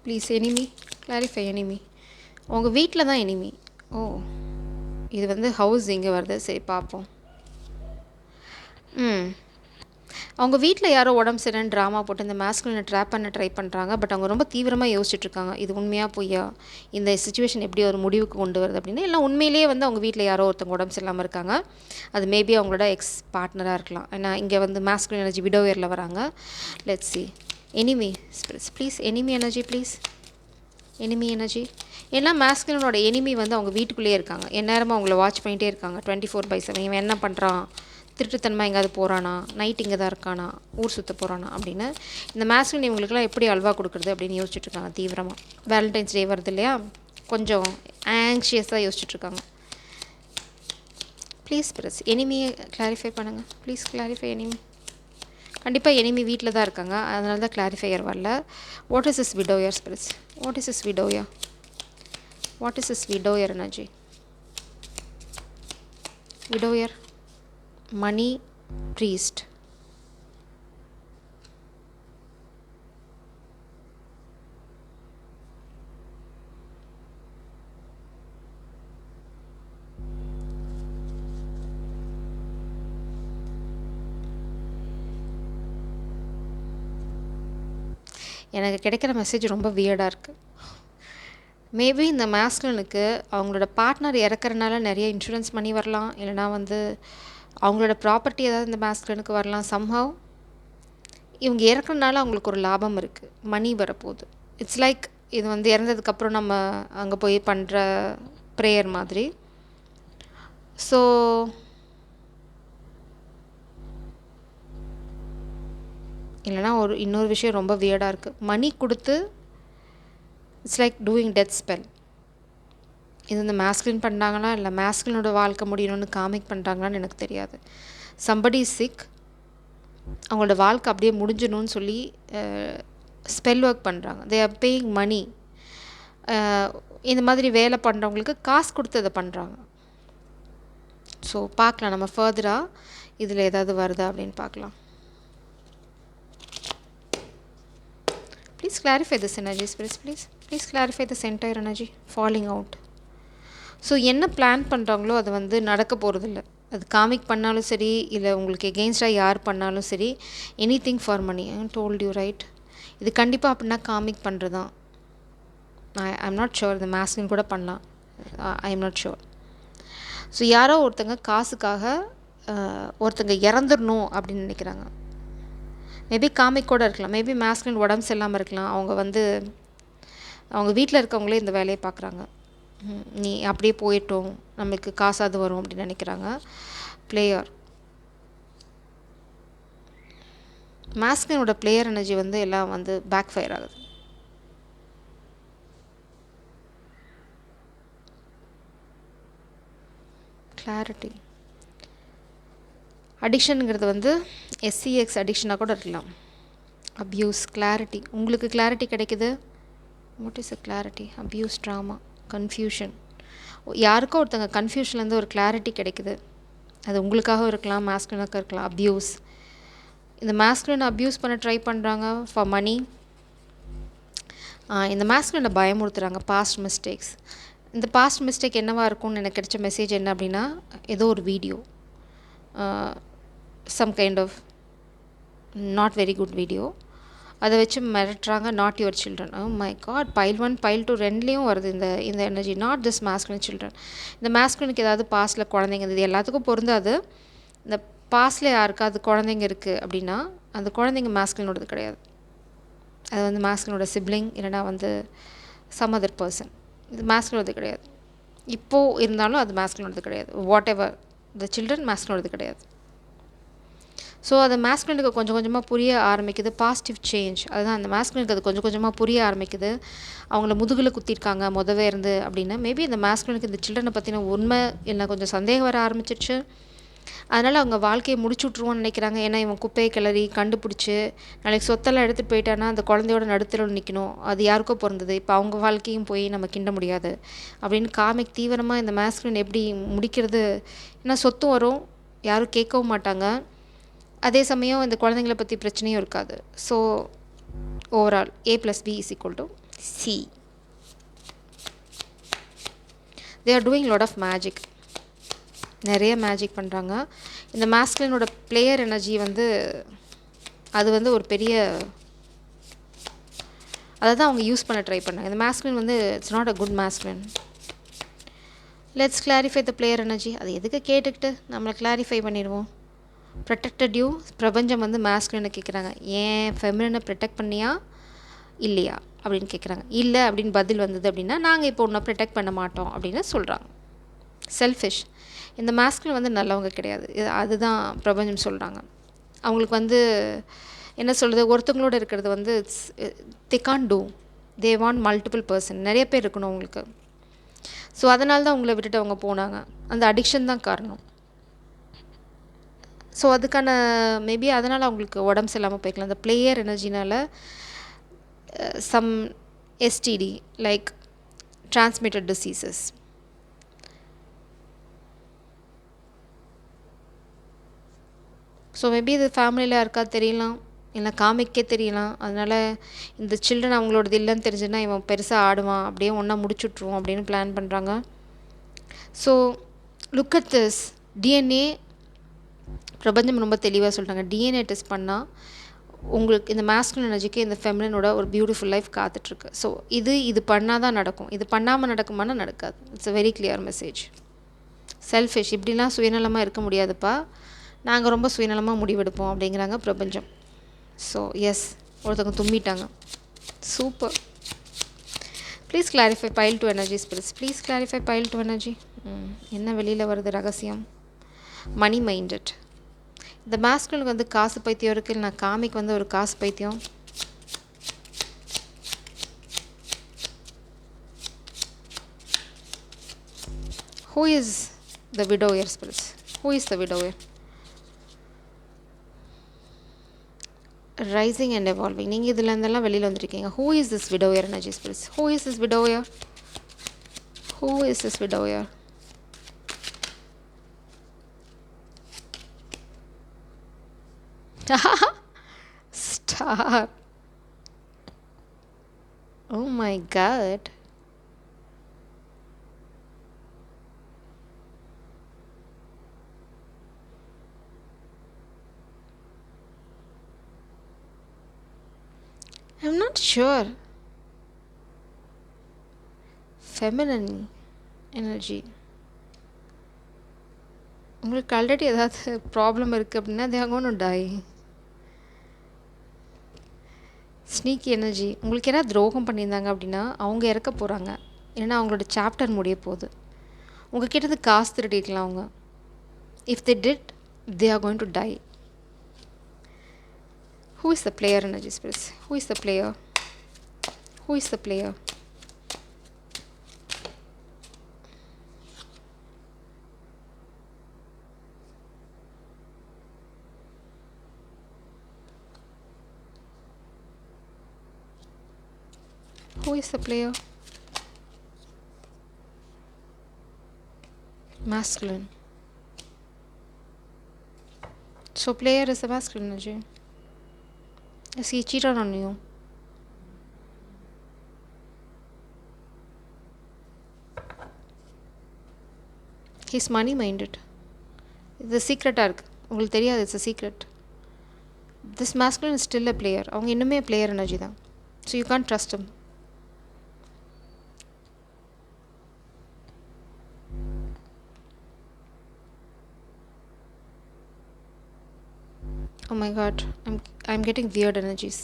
Please enemy, clarify enemy. உங்கள் வீட்டில் தான் எனிமி. ஓ, இது வந்து ஹவுஸ் இங்கே வருது. சரி பார்ப்போம். அவங்க வீட்டில் யாரோ உடம்பு சரின்னு ட்ராமா போட்டு இந்த மேஸ்குலினை ட்ராப் பண்ண ட்ரை பண்ணுறாங்க. பட் அவங்க ரொம்ப தீவிரமாக யோசிச்சுட்ருக்காங்க. இது உண்மையாக பொய்யா, இந்த சுச்சுவேஷன் எப்படி ஒரு முடிவுக்கு கொண்டு வருது அப்படின்னு. இல்லை உண்மையிலேயே வந்து அவங்க வீட்டில் யாரோ ஒருத்தவங்க உடம்பு சரியில்லாமல் இருக்காங்க. அது மேபி அவங்களோட எக்ஸ் பார்ட்னராக இருக்கலாம். ஏன்னா இங்கே வந்து மேஸ்குலின் எனர்ஜி விடோயரில் வராங்க. Let's see. Enemy spirits please. Enemy energy please. Enemy energy. ஏன்னா மேஸ்குலினோட எனிமி வந்து அவங்க வீட்டுக்குள்ளேயே இருக்காங்க. எந்நேரமும் அவங்கள வாட்ச் பண்ணிகிட்டே இருக்காங்க 24/7. இவன் என்ன பண்ணுறான், திருட்டுத்தன்மை எங்கேயாவது போகிறானா, நைட் இங்கே தான் இருக்கானா, ஊர் சுற்ற போகிறானா அப்படின்னு. இந்த மேஸ்குலின் இவங்களுக்குலாம் எப்படி அல்வா கொடுக்குறது அப்படின்னு யோசிச்சுட்ருக்காங்க தீவிரமாக. வேலண்டைன்ஸ் டே வருது இல்லையா, கொஞ்சம் ஆங்ஷியஸாக யோசிச்சுட்ருக்காங்க. ப்ளீஸ் ஸ்பிரிட்ஸ் எனிமியை கிளாரிஃபை பண்ணுங்கள். Please clarify enemy. கண்டிப்பாக எனிமி வீட்டில் தான் இருக்காங்க. அதனால தான் கிளாரிஃபையர் வரல. What is is widower spirits? What is is widower? What is is widower energy? Widower money priest. எனக்கு கிடைக்கிற மெசேஜ் ரொம்ப வியர்டாக இருக்குது. மேபி இந்த மேஸ்குலினுக்கு அவங்களோட பார்ட்னர் இறக்குறனால நிறைய இன்சூரன்ஸ் மணி வரலாம். இல்லைனா வந்து அவங்களோட ப்ராப்பர்ட்டி ஏதாவது இந்த மேஸ்குலினுக்கு வரலாம். சம்ஹவ் இவங்க இறக்குறனால அவங்களுக்கு ஒரு லாபம் இருக்குது, மணி வரப்போகுது. இட்ஸ் லைக் இது வந்து இறந்ததுக்கப்புறம் நம்ம அங்கே போய் பண்ணுற ப்ரேயர் மாதிரி. ஸோ இல்லைனா இன்னொரு விஷயம் ரொம்ப வியர்டாக இருக்குது. மணி கொடுத்து it's like doing death spell. இது இந்த மேஸ்குலின் பண்ணுறாங்களா இல்லை மேஸ்குலினோட வாழ்க்கை முடியணும்னு காமிக் பண்ணுறாங்களான்னு எனக்கு தெரியாது. சம்படி சிக், அவங்களோட வாழ்க்கை அப்படியே முடிஞ்சணும்னு சொல்லி ஸ்பெல் ஒர்க் பண்ணுறாங்க. They are paying money. இந்த மாதிரி வேலை பண்ணுறவங்களுக்கு காசு கொடுத்து அதை பண்ணுறாங்க. ஸோ பார்க்கலாம் நம்ம ஃபர்தராக இதில் ஏதாவது வருதா அப்படின்னு பார்க்கலாம். Please clarify this energy, spirits, please. Please clarify this entire energy falling out. So என்ன பிளான் பண்ணுறாங்களோ அது வந்து நடக்க போகிறதில்ல. அது காமிக் பண்ணாலும் சரி, இல்லை உங்களுக்கு எகெயின்ஸ்டாக யார் பண்ணாலும் சரி, anything for money. I told you right. இது கண்டிப்பாக அப்படின்னா காமிக் பண்ணுறது தான். I'm not sure. இந்த மாஸ்கின் கூட பண்ணலாம். ஐ எம் நாட் ஷுர். ஸோ யாரோ ஒருத்தங்க காசுக்காக ஒருத்தங்க இறந்துடணும் அப்படின்னு நினைக்கிறாங்க. மேபி காமிக் கூட இருக்கலாம். மேபி மாஸ்கின் உடம்பு சரியில்லாமல் இருக்கலாம். அவங்க வீட்டில் இருக்கவங்களே இந்த வேலையை பார்க்குறாங்க. நீ அப்படியே போயிட்டோம், நம்மளுக்கு காசாவது வரும் அப்படின்னு நினைக்கிறாங்க. பிளேயர் மாஸ்கினோட பிளேயர் எனர்ஜி வந்து எல்லாம் வந்து பேக் ஃபயர் ஆகுது. கிளாரிட்டி அடிக்ஷனுங்கிறது வந்து எஸ்சிஎக்ஸ் அடிக்ஷனாக கூட இருக்கலாம். அப்யூஸ், கிளாரிட்டி, உங்களுக்கு கிளாரிட்டி கிடைக்குது. What is a clarity? Abuse, drama, confusion. யாருக்கோ ஒருத்தங்க கன்ஃபியூஷன்லேருந்து ஒரு கிளாரிட்டி கிடைக்குது. அது உங்களுக்காக இருக்கலாம், மாஸ்குலினாக இருக்கலாம். அப்யூஸ், இந்த மாஸ்குலினை அப்யூஸ் பண்ண ட்ரை பண்ணுறாங்க ஃபார் மனி. இந்த மாஸ்குலினை பயமுறுத்துகிறாங்க. Past mistakes. இந்த பாஸ்ட் மிஸ்டேக் என்னவாக இருக்கும்னு எனக்கு கிடைச்ச மெசேஜ் என்ன அப்படின்னா, ஏதோ ஒரு video, some kind of not very good video, அதை வச்சு மிரட்டுறாங்க. Not your children. Oh my God, pile 1 pile 2 ரெண்டுலேயும் வருது இந்த எனர்ஜி. Not this masculine children. இந்த மாஸ்குலினுக்கு ஏதாவது பாஸ்டில் குழந்தைங்க, இது எல்லாத்துக்கும் பொருந்தாது. இந்த பாஸ்டில் யாருக்காவது குழந்தைங்க இருக்குது அப்படின்னா அந்த குழந்தைங்க மாஸ்குலினோடது கிடையாது. அது வந்து மாஸ்குலினோட சிப்ளிங், இல்லைனா வந்து சம் அதர் பர்சன். இது மாஸ்குலினோடது கிடையாது. இப்போது இருந்தாலும் அது மாஸ்குலினோடது கிடையாது. வாட் எவர் த சில்ட்ரன், மாஸ்குலினோடது கிடையாது. ஸோ அது மாஸ்குலினுக்கு கொஞ்சம் கொஞ்சமாக புரிய ஆரம்பிக்குது. பாசிட்டிவ் சேஞ்ச், அதுதான் அந்த மாஸ்குலினுக்கு அது கொஞ்சம் கொஞ்சமாக புரிய ஆரம்பிக்குது. அவங்கள முதுகில் குத்திருக்காங்க முதவே இருந்து அப்படின்னா, மேபி இந்த மாஸ்குலினுக்கு இந்த சில்ட்ரனை பற்றின உண்மை இல்லை கொஞ்சம் சந்தேகம் வர ஆரம்பிச்சிருச்சு. அதனால் அவங்க வாழ்க்கையை முடிச்சு விட்ருவோன்னு நினைக்கிறாங்க. ஏன்னா இவன் குப்பையை கிளறி கண்டுபிடிச்சி நாளைக்கு சொத்தெல்லாம் எடுத்துகிட்டு போயிட்டான்னா அந்த குழந்தையோட நடுத்தரவில் நிற்கணும். அது யாருக்கோ பிறந்தது, இப்போ அவங்க வாழ்க்கையும் போய் நம்ம கிண்ட முடியாது அப்படின்னு காமிக் தீவிரமாக இந்த மாஸ்குலின் எப்படி முடிக்கிறது. ஏன்னா சொத்தும் வரும், யாரும் கேட்கவும் மாட்டாங்க. அதே சமயம் இந்த குழந்தைங்கள பற்றி பிரச்சனையும் இருக்காது. So overall A+B = C. They are doing lot of magic. நிறைய மேஜிக் பண்ணுறாங்க. இந்த மாஸ்குலினோட பிளேயர் எனர்ஜி வந்து அது வந்து ஒரு பெரிய, அதை தான் அவங்க யூஸ் பண்ண ட்ரை பண்ணாங்க. இந்த மாஸ்குலின் வந்து it's not a good masculine. Let's clarify the player energy. அது எதுக்கு கேட்டுக்கிட்டு நம்மளை கிளாரிஃபை பண்ணிடுவோம். Protected you. பிரபஞ்சம் வந்து மாஸ்குலினை கேட்குறாங்க, ஏன் ஃபெமினினை ப்ரொடெக்ட் பண்ணியா இல்லையா அப்படின்னு கேட்குறாங்க. இல்லை அப்படின்னு பதில் வந்தது அப்படின்னா நாங்கள் இப்போ ஒன்றை ப்ரொடெக்ட் பண்ண மாட்டோம் அப்படின்னு சொல்கிறாங்க. செல்ஃபிஷ். இந்த மாஸ்குலின் வந்து நல்லவங்க கிடையாது, அதுதான் பிரபஞ்சம் சொல்கிறாங்க. அவங்களுக்கு வந்து என்ன சொல்கிறது, ஒருத்தவங்களோட இருக்கிறது வந்து they can't do. they want multiple person. நிறைய பேர் இருக்கணும் அவங்களுக்கு. ஸோ அதனால தான் அவங்கள விட்டுட்டு அவங்க போனாங்க. அந்த அடிக்ஷன் தான் காரணம். ஸோ அதுக்கான மேபி அதனால் அவங்களுக்கு உடம்பு சரியில்லாமல் போய்க்கலாம். அந்த பிளேயர் எனர்ஜினால் some STD like transmitted diseases. So maybe இது ஃபேமிலியில் யாருக்கா தெரியலாம், இல்லை காமிக்கே தெரியலாம். அதனால் இந்த சில்ட்ரன் அவங்களோடது இல்லைன்னு தெரிஞ்சுன்னா இவன் பெருசாக ஆடுவான், அப்படியே ஒன்றா முடிச்சுட்ருவோம் அப்படின்னு பிளான் பண்ணுறாங்க. So look at this DNA. பிரபஞ்சம் ரொம்ப தெளிவாக சொல்கிறாங்க, DNA டெஸ்ட் பண்ணால் உங்களுக்கு இந்த மாஸ்குலின் எனர்ஜிக்கு இந்த ஃபெமினினோட ஒரு பியூட்டிஃபுல் லைஃப் காத்துட்ருக்கு. ஸோ இது பண்ணால் தான் நடக்கும், இது பண்ணாமல் நடக்குமானா நடக்காது. It's a very clear message. Selfish, இப்படிலாம் சுயநலமாக இருக்க முடியாதுப்பா, நாங்கள் ரொம்ப சுயநலமாக முடிவெடுப்போம் அப்படிங்கிறாங்க பிரபஞ்சம். ஸோ எஸ், ஒருத்தவங்க தும்பிட்டாங்க. Super. Please clarify pile 2 energy spirits. Please clarify pile 2 energy. என்ன வெளியில் வருது ரகசியம்? Money minded. இந்த மாஸ்குலினுக்கு வந்து காசு பைத்தியம் இருக்குது, நான் காமிக்கு வந்து ஒரு காசு பைத்தியம். Who is the widower spirits? Who is the widower? Rising and evolving. நீங்கள் இதில் இருந்தெல்லாம் வெளியில் வந்துருக்கீங்க. Who is this widower energy spirits? Who is this widower? Who is this widower? Stop. Oh my God. I'm not sure. Feminine energy. உங்களுக்கு already ஏதாவது problem இருக்குது அப்படின்னா they are going to die. Sneaky energy. உங்களுக்கு யாராவது துரோகம் பண்ணியிருந்தாங்க அப்படின்னா அவங்க இறக்க போகிறாங்க. ஏன்னா அவங்களோட சாப்டர் முடிய போகுது. உங்கள் கிட்டது காசு திருடிக்கலாம் அவங்க. If they did, they are going to die. Who is the player, energy spirits? Who is the player? Who is the player? Who is the player? Masculine. So player is the masculine energy. Yes, he cheated on you. He's money minded. இது சீக்ரெட்டாக இருக்குது, உங்களுக்கு தெரியாது. It's a secret. This masculine is still a player. அவங்க இன்னுமே player energy தான். So you can't trust him. Oh my god, I'm getting weird energies.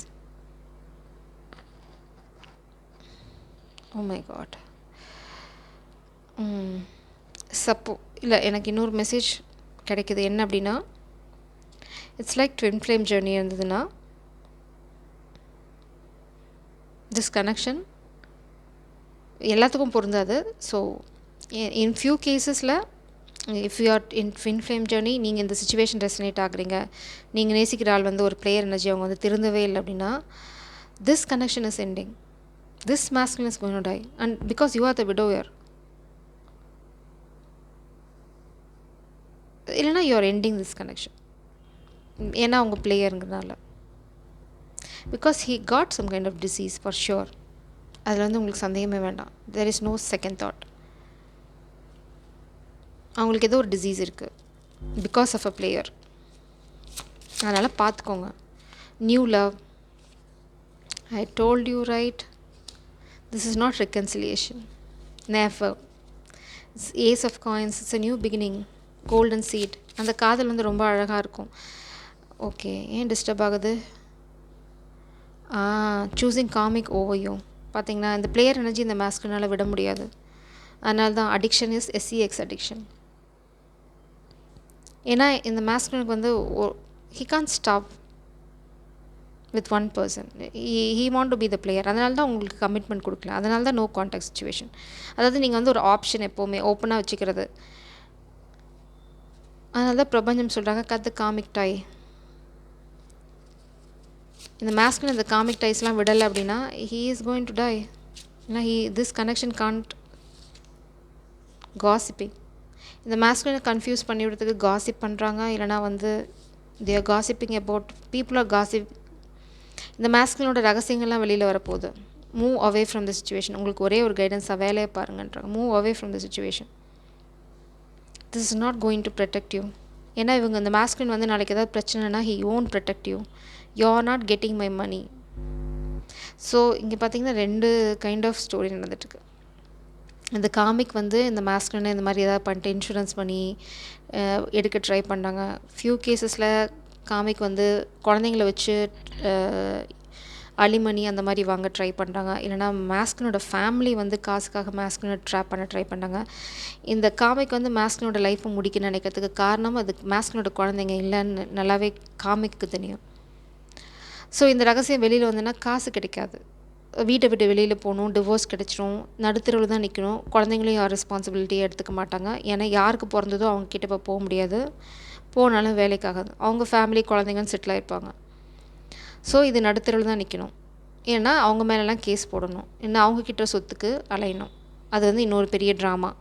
Oh my god. இல்லை, எனக்கு இன்னொரு மெசேஜ் கிடைக்குது. என்ன அப்படின்னா, it's like twin flame journey இருந்ததுன்னா திஸ் கனெக்ஷன் எல்லாத்துக்கும் பொருந்தாது. So in few cases if you are in twin flame journey, நீங்கள் இந்த சுச்சுவேஷன் ரெசனேட் ஆகுறீங்க, நீங்கள் நேசிக்கிற ஆள் வந்து ஒரு பிளேயர் எனர்ஜி அவங்க வந்து திருந்தவே இல்லை அப்படின்னா, this connection is ending. This masculine is going to die. And because you are the widower, இல்லைனா you are ending this connection. ஏன்னா அவங்க பிளேயருங்கிறதுனால. Because he got some kind of disease for sure. அதில் வந்து உங்களுக்கு சந்தேகமே வேண்டாம். There is no second thought. அவங்களுக்கு ஏதோ ஒரு டிசீஸ் இருக்குது பிகாஸ் ஆஃப் அ பிளேயர். அதனால் பார்த்துக்கோங்க. New love. I told you right. This is not reconciliation. Never. It's ace of coins. It's a new beginning. Golden seed. அந்த காதல் வந்து ரொம்ப அழகாக இருக்கும். ஓகே, ஏன் டிஸ்டர்ப் ஆகுது? சூஸிங் காமிக் ஓவையும் பார்த்தீங்கன்னா, இந்த பிளேயர் எனர்ஜி இந்த மாஸ்குலினால் விட முடியாது. அதனால தான் அடிக்ஷன் இஸ் SEX அடிக்ஷன். ஏன்னா இந்த மாஸ்குலினுக்கு வந்து he can stop with one person. He want to be the player. அதனால தான் உங்களுக்கு கமிட்மெண்ட் கொடுக்கல. அதனால தான் நோ கான்டாக்ட் சுச்சுவேஷன். அதாவது நீங்கள் வந்து ஒரு ஆப்ஷன் எப்போவுமே ஓப்பனாக வச்சுக்கிறது. அதனால தான் பிரபஞ்சம் சொல்கிறாங்க, கத் த காமிக் டை. இந்த மாஸ்குலின் இந்த காமிக் டைஸ்லாம் விடலை அப்படின்னா he is going to die. ஏன்னா திஸ் கனெக்ஷன் கான்ட் காசிப்பிங். இந்த மாஸ்குலினை கன்ஃபியூஸ் பண்ணி விடுறதுக்கு காசிப் பண்ணுறாங்க. இல்லைனா வந்து they are gossiping about people are gossip. இந்த மாஸ்குலினோட ரகசியங்கள்லாம் வெளியில் வரப்போகுது. Move away from the situation. உங்களுக்கு ஒரே ஒரு கைடன்ஸாக வேலையை பாருங்கன்றாங்க. Move away from the situation. This is not going to protect you. ஏன்னா இவங்க இந்த மாஸ்குலின் வந்து நாளைக்கு ஏதாவது பிரச்சனைனா he won't protect you. You are not getting my money. So இங்கே பார்த்தீங்கன்னா 2 கைண்ட் ஆஃப் ஸ்டோரி நடந்துட்டுருக்கு. இந்த காமிக் வந்து இந்த மாஸ்குலினை இந்த மாதிரி ஏதாவது பண்ணிட்டு இன்சூரன்ஸ் பண்ணி எடுக்க ட்ரை பண்ணாங்க. ஃபியூ கேஸஸில் காமிக் வந்து குழந்தைங்கள வச்சு அலிமணி அந்த மாதிரி வாங்க ட்ரை பண்ணுறாங்க. இல்லைனா மாஸ்குலினோட ஃபேமிலி வந்து காசுக்காக மாஸ்குலினை ட்ராப் பண்ண ட்ரை பண்ணாங்க. இந்த காமிக் வந்து மாஸ்குலினோட லைஃப்பை முடிக்க நினைக்கிறதுக்கு காரணம் அது மாஸ்குலினோட குழந்தைங்க இல்லைன்னு நல்லாவே காமிக்கு தெரியும். ஸோ இந்த ரகசியம் வெளியில் வந்ததுன்னா காசு கிடைக்காது. வீட்டை விட்டு வெளியில் போகணும், டிவோர்ஸ் கிடச்சிரும், நடுத்தரவில் தான் நிற்கணும். குழந்தைங்களையும் யார் ரெஸ்பான்சிபிலிட்டியை எடுத்துக்க மாட்டாங்க. ஏன்னா யாருக்கு பிறந்ததோ அவங்க கிட்ட இப்போ போக முடியாது. போனாலும் வேலைக்காகாது. அவங்க ஃபேமிலி குழந்தைங்கன்னு செட்டில் ஆகிருப்பாங்க. ஸோ இது நடுத்தரவில் தான் நிற்கணும். ஏன்னா அவங்க மேலெலாம் கேஸ் போடணும். இன்னும் அவங்கக்கிட்ட சொத்துக்கு அலையணும். அது வந்து இன்னொரு பெரிய ட்ராமா.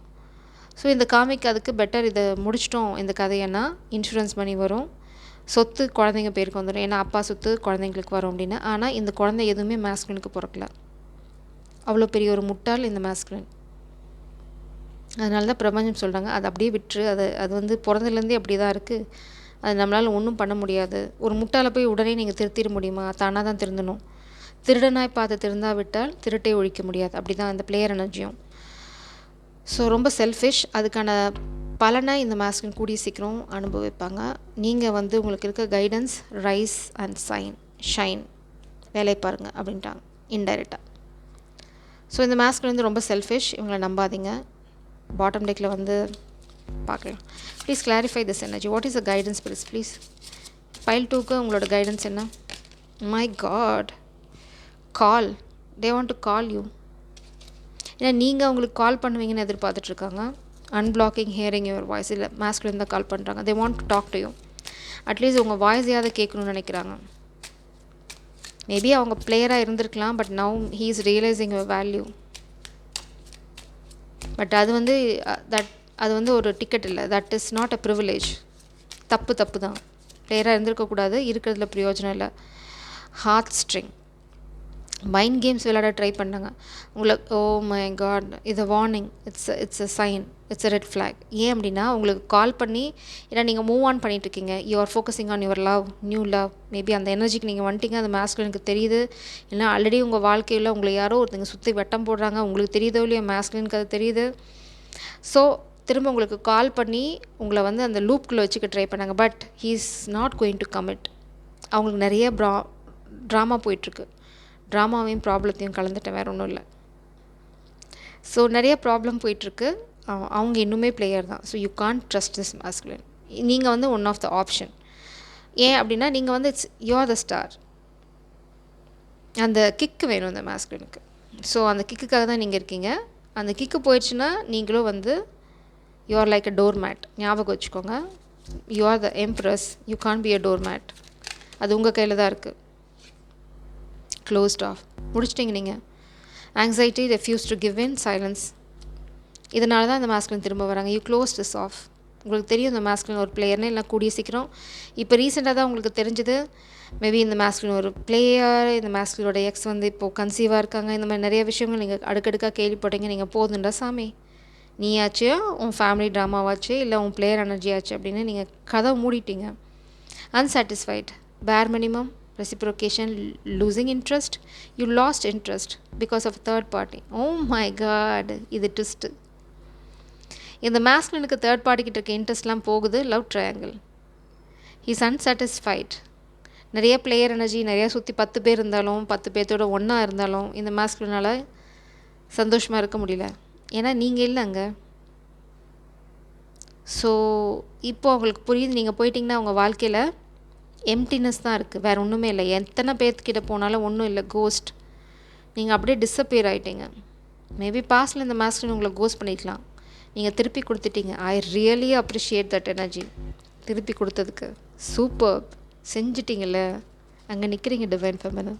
ஸோ இந்த காமிக் அதுக்கு பெட்டர் இதை முடிச்சிட்டோம் இந்த கதையன்னா இன்சூரன்ஸ் மணி வரும், சொத்து குழந்தைங்க பேருக்கு வந்துடும். ஏன்னா அப்பா சொத்து குழந்தைங்களுக்கு வரும் அப்படின்னு. ஆனால் இந்த குழந்தை எதுவுமே மாஸ்குலினுக்கு பிறக்கல. அவ்வளோ பெரிய ஒரு முட்டாள் இந்த மாஸ்குலின். அதனால தான் பிரபஞ்சம் சொல்கிறாங்க, அது அப்படியே விட்டுரு. அது வந்து பிறந்ததுலேருந்தே அப்படி தான் இருக்குது. அது நம்மளால் ஒன்றும் பண்ண முடியாது. ஒரு முட்டாளை போய் உடனே நீங்கள் திருத்திட முடியுமா? தானாக தான் திருந்தணும். திருடனாய் பார்த்து திருந்தாவிட்டால் திருட்டை ஒழிக்க முடியாது. அப்படி தான் இந்த பிளேயர் எனர்ஜியும். ஸோ ரொம்ப செல்ஃபிஷ். அதுக்கான பலனை இந்த மாஸ்குலின் கூடிய சீக்கிரம் அனுபவிப்பாங்க. நீங்கள் வந்து உங்களுக்கு இருக்க கைடன்ஸ் ரைஸ் அண்ட் ஷைன் வேலை பாருங்கள் அப்படின்ட்டாங்க இன்டைரக்டாக. ஸோ இந்த மாஸ்குலின் வந்து ரொம்ப செல்ஃபிஷ். இவங்களை நம்பாதீங்க. பாட்டம் டெக்கில் வந்து பார்க்கலாம். Please clarify this energy. What is the guidance please? Pile 2க்கு உங்களோட கைடன்ஸ் என்ன? My God, call. They want to call you. ஏன்னா நீங்கள் அவங்களுக்கு கால் பண்ணுவீங்கன்னு எதிர்பார்த்துட்ருக்காங்க. Unblocking hearing your voice. இல்லை, மாஸ்குலின் தான் கால் பண்ணுறாங்க. They want to talk to you. At least உங்கள் வாய்ஸையாவது கேட்கணும்னு நினைக்கிறாங்க. மேபி அவங்க பிளேயராக இருந்திருக்கலாம். But now he is realising your value. But அது வந்து அது வந்து ஒரு டிக்கெட் இல்லை. That is not a privilege. தப்பு தான். பிளேயராக இருந்திருக்கக்கூடாது. இருக்கிறதுல பிரயோஜனம் இல்லை. ஹார்ட் ஸ்ட்ரிங் மைண்ட் கேம்ஸ் விளையாட ட்ரை பண்ணாங்க உங்களுக்கு. ஓ மை காட், இது warning. It's a sign. It's a red flag. ஏன் அப்படின்னா உங்களுக்கு கால் பண்ணி, ஏன்னா நீங்கள் மூவ் ஆன் பண்ணிகிட்ருக்கீங்க. You are focusing on your love, new love. Maybe அந்த எனர்ஜிக்கு நீங்கள் வந்துட்டீங்க. அந்த மாஸ்குலினுக்கு தெரியுது. இல்லைனா ஆல்ரெடி உங்கள் வாழ்க்கையில் உங்களை யாரோ ஒருத்தங்க சுற்றி வட்டம் போடுறாங்க. உங்களுக்கு தெரியுதோ இல்லையா, மாஸ்குலினுக்கு அது தெரியுது. ஸோ திரும்ப உங்களுக்கு கால் பண்ணி உங்களை வந்து அந்த லூப்குள்ளே வச்சுக்க ட்ரை பண்ணாங்க. But he is not going to commit. அவங்களுக்கு நிறைய ட்ராமா போயிட்டுருக்கு. ட்ராமாவையும் ப்ராப்ளத்தையும் கலந்துட்டேன், வேறு ஒன்றும் இல்லை. ஸோ நிறைய ப்ராப்ளம் போயிட்டுருக்கு. அவங்க இன்னுமே பிளேயர் தான். So you can't trust this masculine. நீங்கள் வந்து ஒன் ஆஃப் த ஆப்ஷன். ஏன் அப்படின்னா நீங்கள் வந்து யூ ஆர் த ஸ்டார். அந்த கிக்கு வேணும் இந்த மாஸ்குலினுக்கு. ஸோ அந்த கிக்குக்காக தான் நீங்கள் இருக்கீங்க. அந்த கிக்கு போயிடுச்சுன்னா நீங்களும் வந்து you are like a doormat. ஞாபகம் வச்சுக்கோங்க. You are the empress. You can't be a doormat. அது உங்கள் கையில் தான் இருக்குது. க்ளோஸ்ட் ஆஃப் முடிச்சிட்டிங்க நீங்கள். Anxiety, refuse to give in, silence. இதனால தான் இந்த மாஸ்குலின் திரும்ப வராங்க. You close this off. உங்களுக்கு தெரியும் இந்த மாஸ்குலின் ஒரு பிளேயர்னு. இல்லை கூடிய சீக்கிரம் இப்போ ரீசெண்டாக தான் உங்களுக்கு தெரிஞ்சது. மேபி இந்த மாஸ்குலின் ஒரு பிளேயர். இந்த மாஸ்குலினோட எக்ஸ் வந்து இப்போது கன்சீவாக இருக்காங்க. இந்த மாதிரி நிறைய விஷயங்கள் நீங்கள் அடுக்கடுக்காக கேள்விப்பட்டீங்க. நீங்கள் போதுண்டா சாமி, நீயாச்சு உன் ஃபேமிலி ட்ராமாவாச்சு இல்லை உன் பிளேயர் எனர்ஜி ஆச்சு அப்படின்னு நீங்கள் கதை மூடிட்டீங்க. அன்சாட்டிஸ்ஃபைட், பேர் minimum, reciprocation, losing interest. You lost interest because of a third party. Oh my god, இது twist. இந்த மாஸ்குலினுக்கு தேர்ட் பார்ட்டி கிட்ட இருக்க இன்ட்ரெஸ்ட்லாம் போகுது. Love triangle. He's unsatisfied. நிறைய பிளேயர் எனர்ஜி, நிறையா சுற்றி 10 பேர் இருந்தாலும் 10 பேர்த்தோட ஒன்றா இருந்தாலும் இந்த மாஸ்குலினால் சந்தோஷமாக இருக்க முடியல. ஏன்னா நீங்கள் இல்லை அங்கே. ஸோ இப்போ அவங்களுக்கு புரியுது. நீங்கள் போயிட்டிங்கன்னா அவங்க வாழ்க்கையில் எம்டினஸ் தான் இருக்குது, வேறு ஒன்றுமே இல்லை. எத்தனை பேர்த்துக்கிட்ட போனாலும் ஒன்றும் இல்லை. கோஸ்ட். நீங்கள் அப்படியே டிஸப்பியர் ஆகிட்டீங்க. மேபி பாஸ்டில் இந்த மாஸ்குலின் உங்களை கோஸ்ட் பண்ணிக்கலாம். நீங்கள் திருப்பி கொடுத்துட்டீங்க. I really appreciate that energy. திருப்பி கொடுத்ததுக்கு சூப்பர். செஞ்சிட்டிங்கல்ல, அங்கே நிற்கிறீங்க டிவைன் ஃபெமினின்.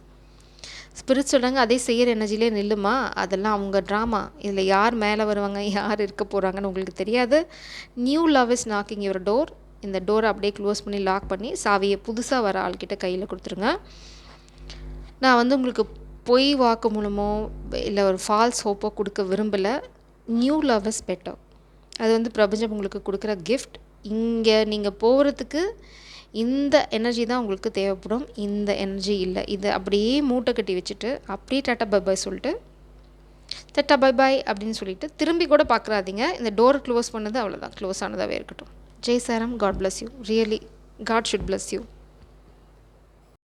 ஸ்பிரிட் சொல்கிறாங்க அதே செய்கிற எனர்ஜிலே நில்லுமா. அதெல்லாம் அவங்க ட்ராமா. இதில் யார் மேலே வருவாங்க, யார் இருக்க போகிறாங்கன்னு உங்களுக்கு தெரியாது. New love is knocking your door. இந்த டோரை அப்படியே க்ளோஸ் பண்ணி லாக் பண்ணி சாவியை புதுசாக வர ஆள்கிட்ட கையில் கொடுத்துருங்க. நான் வந்து உங்களுக்கு பொய் வாக்கு மூலமோ இல்லை ஒரு ஃபால்ஸ் ஹோப்போ கொடுக்க விரும்பலை. New love is better. அது வந்து பிரபஞ்சம் உங்களுக்கு கொடுக்குற கிஃப்ட். இங்கே நீங்கள் போகிறதுக்கு இந்த எனர்ஜி தான் உங்களுக்கு தேவைப்படும். இந்த எனர்ஜி இல்லை. இதை அப்படியே மூட்டை கட்டி வச்சுட்டு அப்படியே டாட்டா பை பாய் சொல்லிட்டு டாட்டா பை பாய் அப்படின்னு சொல்லிட்டு திரும்பி கூட பார்க்குறாதீங்க. இந்த டோரை க்ளோஸ் பண்ணது அவ்வளோதான். க்ளோஸ் ஆனதாகவே இருக்கட்டும். ஜெய் சாரம். God bless you. Really God should bless you.